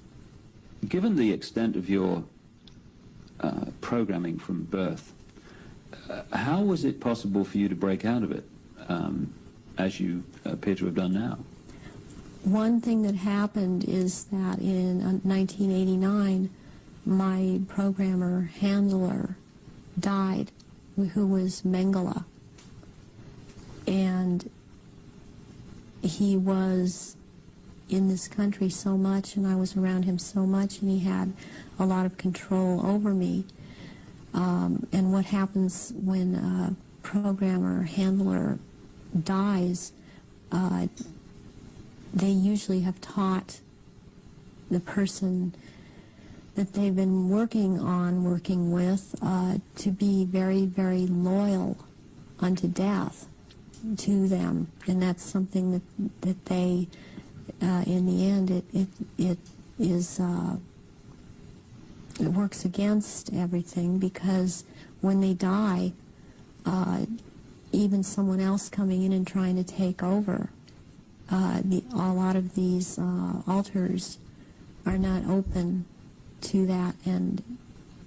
Given the extent of your programming from birth, how was it possible for you to break out of it, as you appear to have done now? One thing that happened is that in 1989, my programmer handler died, who was Mengele. And he was in this country so much, and I was around him so much, and he had a lot of control over me. And what happens when a programmer handler dies, they usually have taught the person that they've been working with, to be very, very loyal unto death to them. And that's something that they, in the end, it works against everything, because when they die, even someone else coming in and trying to take over, a lot of these altars are not open to that and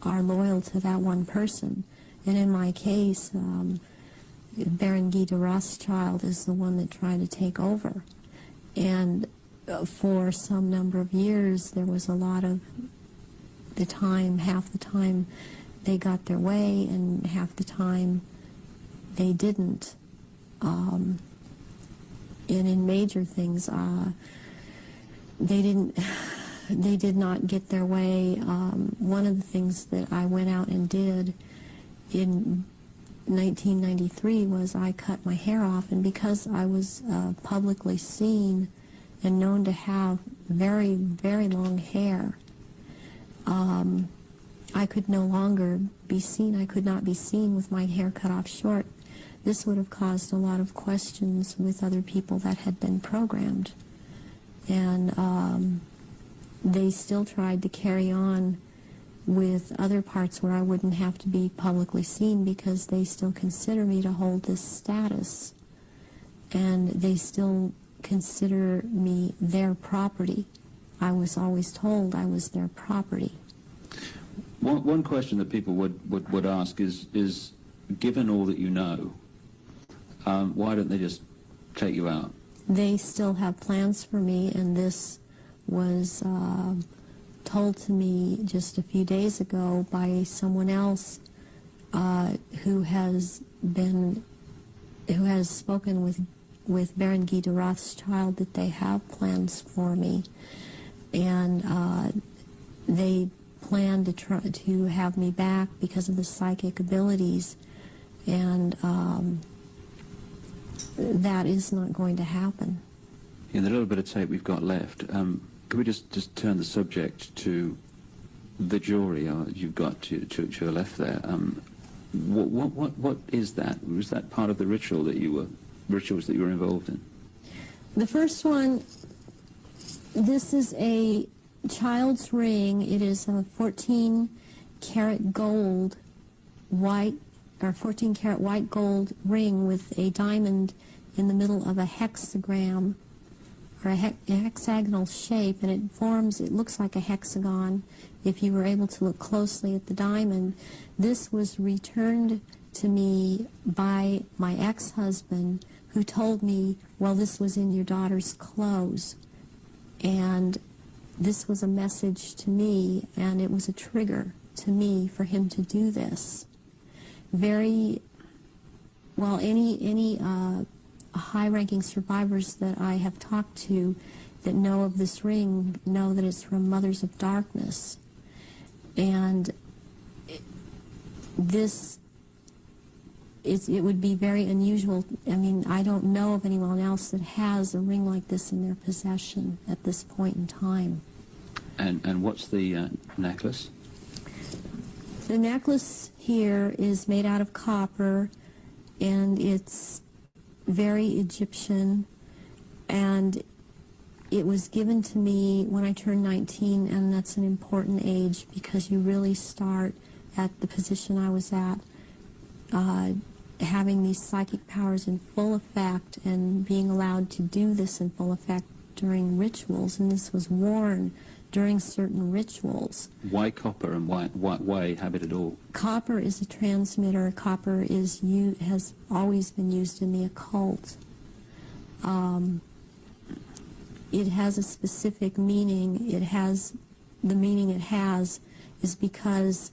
are loyal to that one person. And in my case, Baron Guy de Rothschild is the one that tried to take over. And for some number of years, there was a lot of the time, half the time they got their way, and half the time they didn't. And in major things, they did not get their way. One of the things that I went out and did in 1993 was I cut my hair off, and because I was publicly seen and known to have very, very long hair, I could no longer be seen. I could not be seen with my hair cut off short. This would have caused a lot of questions with other people that had been programmed. And they still tried to carry on with other parts where I wouldn't have to be publicly seen, because they still consider me to hold this status. And they still consider me their property. I was always told I was their property. One question that people would ask is, given all that you know, why don't they just take you out? They still have plans for me, and this was told to me just a few days ago by someone else who has spoken with Baron Guy de Rothschild, that they have plans for me, and they plan to try to have me back because of the psychic abilities, and that is not going to happen. In the little bit of tape we've got left, could we just turn the subject to the jewelry you've got to your left there? What is that? Was that part of the rituals that you were involved in? The first one, this is a child's ring. It is a 14-karat gold white, or 14-karat white gold ring with a diamond in the middle of a hexagram, or a hexagonal shape, and it looks like a hexagon if you were able to look closely at the diamond. This was returned to me by my ex-husband, who told me, well, this was in your daughter's clothes. And this was a message to me, and it was a trigger to me for him to do this. Very, well, any high-ranking survivors that I have talked to that know of this ring know that it's from Mothers of Darkness. And it would be very unusual. I mean, I don't know of anyone else that has a ring like this in their possession at this point in time. And what's the necklace? The necklace here is made out of copper, and it's very Egyptian, and it was given to me when I turned 19, and that's an important age because you really start at the position I was at, having these psychic powers in full effect and being allowed to do this in full effect during rituals, and this was worn during certain rituals. Why copper, and why have it at all? Copper is a transmitter. Copper has always been used in the occult. It has a specific meaning. The meaning it has is because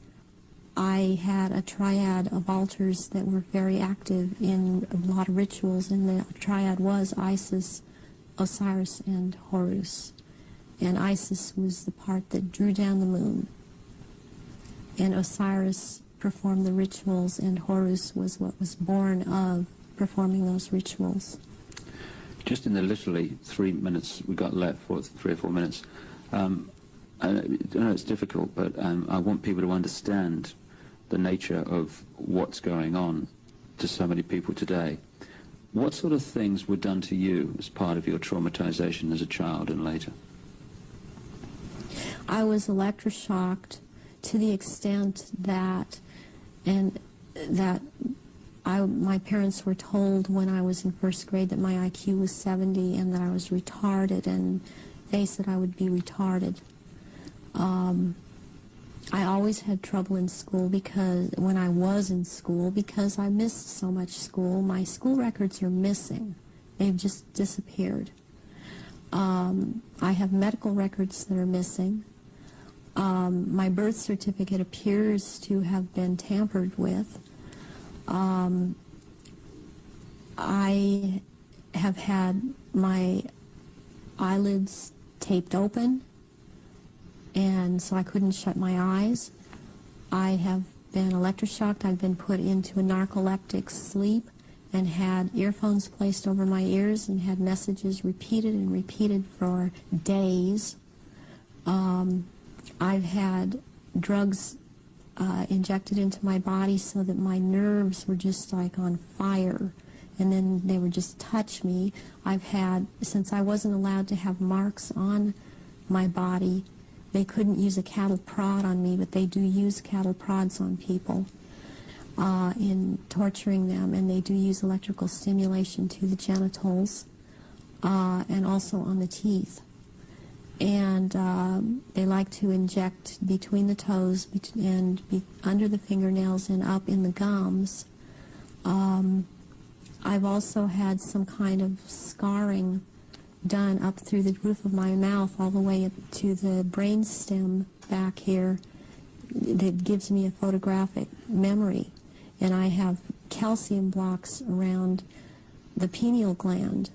I had a triad of altars that were very active in a lot of rituals, and the triad was Isis, Osiris, and Horus. And Isis was the part that drew down the moon, and Osiris performed the rituals, and Horus was what was born of performing those rituals. Just in the literally 3 minutes we got left, 3 or 4 minutes, I know it's difficult, but I want people to understand the nature of what's going on to so many people today. What sort of things were done to you as part of your traumatization as a child and later? I was electroshocked to the extent that, my parents were told when I was in first grade that my IQ was 70 and that I was retarded, and they said I would be retarded. I always had trouble in school when I was in school because I missed so much school. My school records are missing. They've just disappeared. I have medical records that are missing. My birth certificate appears to have been tampered with. I have had my eyelids taped open, and so I couldn't shut my eyes. I have been electroshocked. I've been put into a narcoleptic sleep and had earphones placed over my ears and had messages repeated and repeated for days. I've had drugs injected into my body so that my nerves were just like on fire, and then they would just touch me. Since I wasn't allowed to have marks on my body, they couldn't use a cattle prod on me, but they do use cattle prods on people in torturing them, and they do use electrical stimulation to the genitals and also on the teeth. And they like to inject between the toes and under the fingernails and up in the gums. I've also had some kind of scarring done up through the roof of my mouth all the way up to the brain stem back here that gives me a photographic memory. And I have calcium blocks around the pineal gland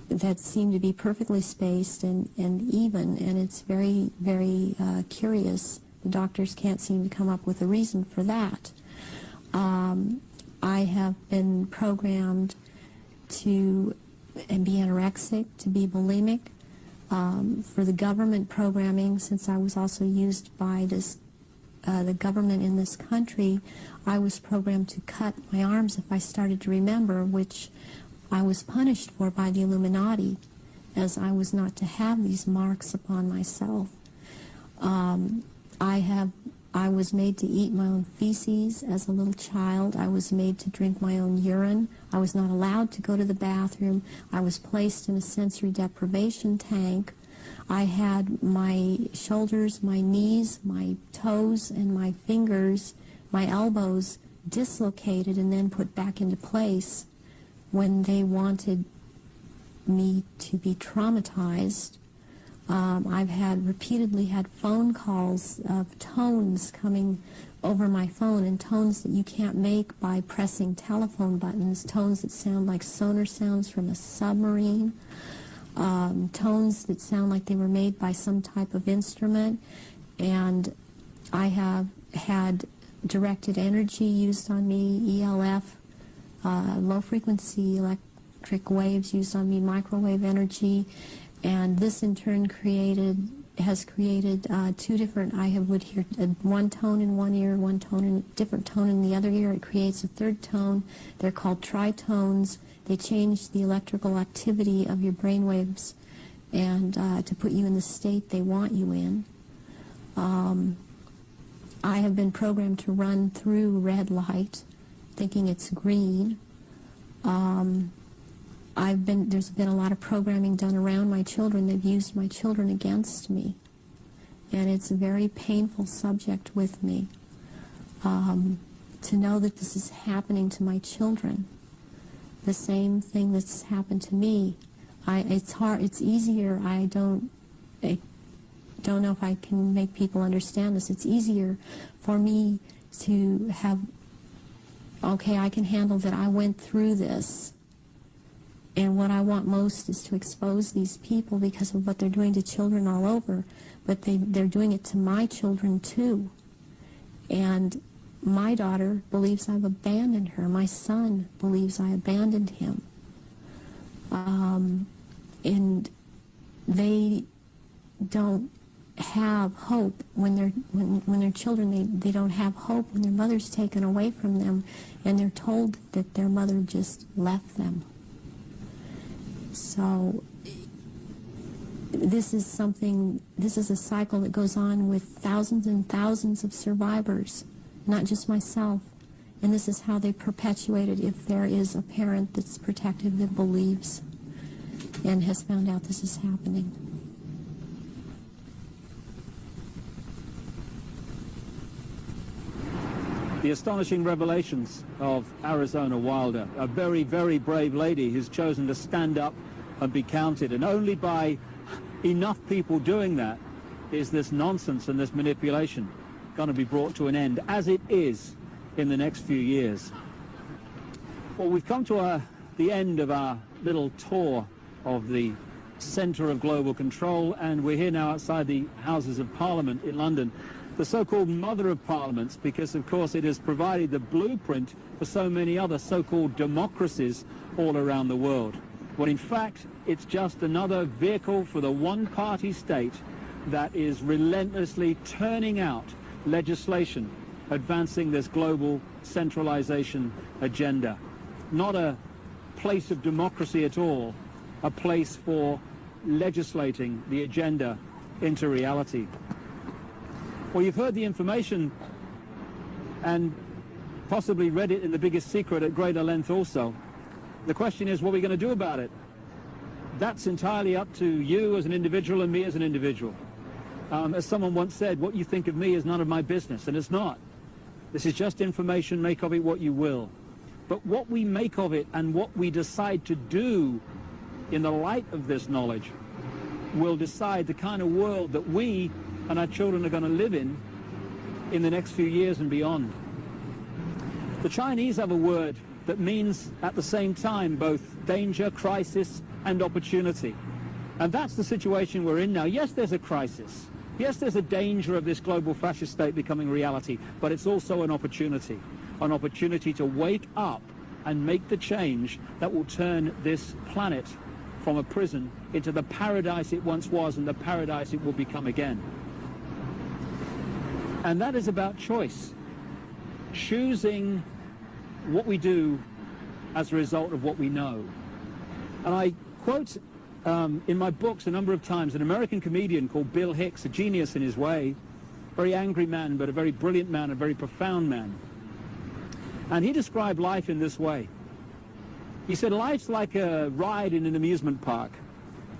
that seem to be perfectly spaced and even, and it's very, very curious. The doctors can't seem to come up with a reason for that. I have been programmed to be anorexic, to be bulimic. For the government programming, since I was also used by the government in this country, I was programmed to cut my arms if I started to remember, which I was punished for by the Illuminati, as I was not to have these marks upon myself. I was made to eat my own feces as a little child. I was made to drink my own urine. I was not allowed to go to the bathroom. I was placed in a sensory deprivation tank. I had my shoulders, my knees, my toes, and my fingers, my elbows dislocated and then put back into place when they wanted me to be traumatized. I've repeatedly had phone calls of tones coming over my phone, and tones that you can't make by pressing telephone buttons, tones that sound like sonar sounds from a submarine, tones that sound like they were made by some type of instrument. And I have had directed energy used on me, ELF, low-frequency electric waves used on me, microwave energy, and this in turn has created two different, would hear one tone in one ear, one tone in different tone in the other ear. It creates a third tone. They're called tritones. They change the electrical activity of your brain waves and to put you in the state they want you in. I have been programmed to run through red light, thinking it's green. There's been a lot of programming done around my children. They've used my children against me. And it's a very painful subject with me to know that this is happening to my children. The same thing that's happened to me. It's easier. I don't know if I can make people understand this. It's easier for me to have, okay, I can handle that I went through this. And what I want most is to expose these people because of what they're doing to children all over. But they're doing it to my children too. And my daughter believes I've abandoned her. My son believes I abandoned him. And they don't have hope when they're children. They don't have hope when their mother's taken away from them and they're told that their mother just left them. So this is a cycle that goes on with thousands and thousands of survivors, not just myself. And this is how they perpetuate it if there is a parent that's protective that believes and has found out this is happening. The astonishing revelations of Arizona Wilder, a very, very brave lady who's chosen to stand up and be counted. And only by enough people doing that is this nonsense and this manipulation going to be brought to an end, as it is in the next few years. Well, we've come to the end of our little tour of the center of global control, and we're here now outside the Houses of Parliament in London, the so-called mother of parliaments, because of course it has provided the blueprint for so many other so-called democracies all around the world. Well, in fact, it's just another vehicle for the one-party state that is relentlessly turning out legislation advancing this global centralization agenda. Not a place of democracy at all, a place for legislating the agenda into reality. Well, you've heard the information and possibly read it in The Biggest Secret at greater length also. The question is, what are we going to do about it? That's entirely up to you as an individual and me as an individual. As someone once said, what you think of me is none of my business, and it's not. This is just information, make of it what you will. But what we make of it and what we decide to do in the light of this knowledge will decide the kind of world that we and our children are going to live in the next few years and beyond. The Chinese have a word that means at the same time both danger, crisis, and opportunity. And that's the situation we're in now. Yes, there's a crisis. Yes, there's a danger of this global fascist state becoming reality, but it's also an opportunity to wake up and make the change that will turn this planet from a prison into the paradise it once was and the paradise it will become again. And that is about choice. Choosing what we do as a result of what we know. And I quote in my books a number of times an American comedian called Bill Hicks, a genius in his way, very angry man, but a very brilliant man, a very profound man. And he described life in this way. He said, life's like a ride in an amusement park.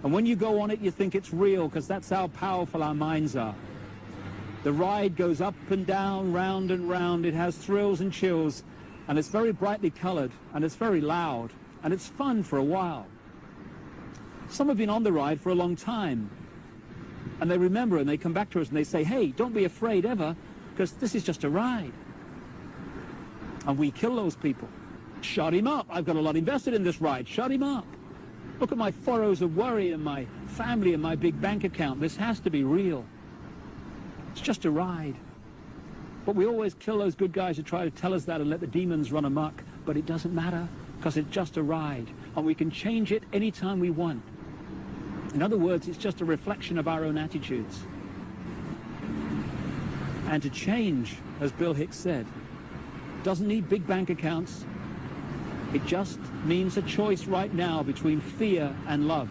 And when you go on it, you think it's real, because that's how powerful our minds are. The ride goes up and down, round and round. It has thrills and chills, and it's very brightly colored, and it's very loud, and it's fun for a while. Some have been on the ride for a long time, and they remember and they come back to us and they say, hey, don't be afraid ever, because this is just a ride. And we kill those people. Shut him up. I've got a lot invested in this ride. Shut him up. Look at my furrows of worry and my family and my big bank account. This has to be real. It's just a ride. But we always kill those good guys who try to tell us that and let the demons run amok. But it doesn't matter, because it's just a ride. And we can change it anytime we want. In other words, it's just a reflection of our own attitudes. And to change, as Bill Hicks said, doesn't need big bank accounts. It just means a choice right now between fear and love.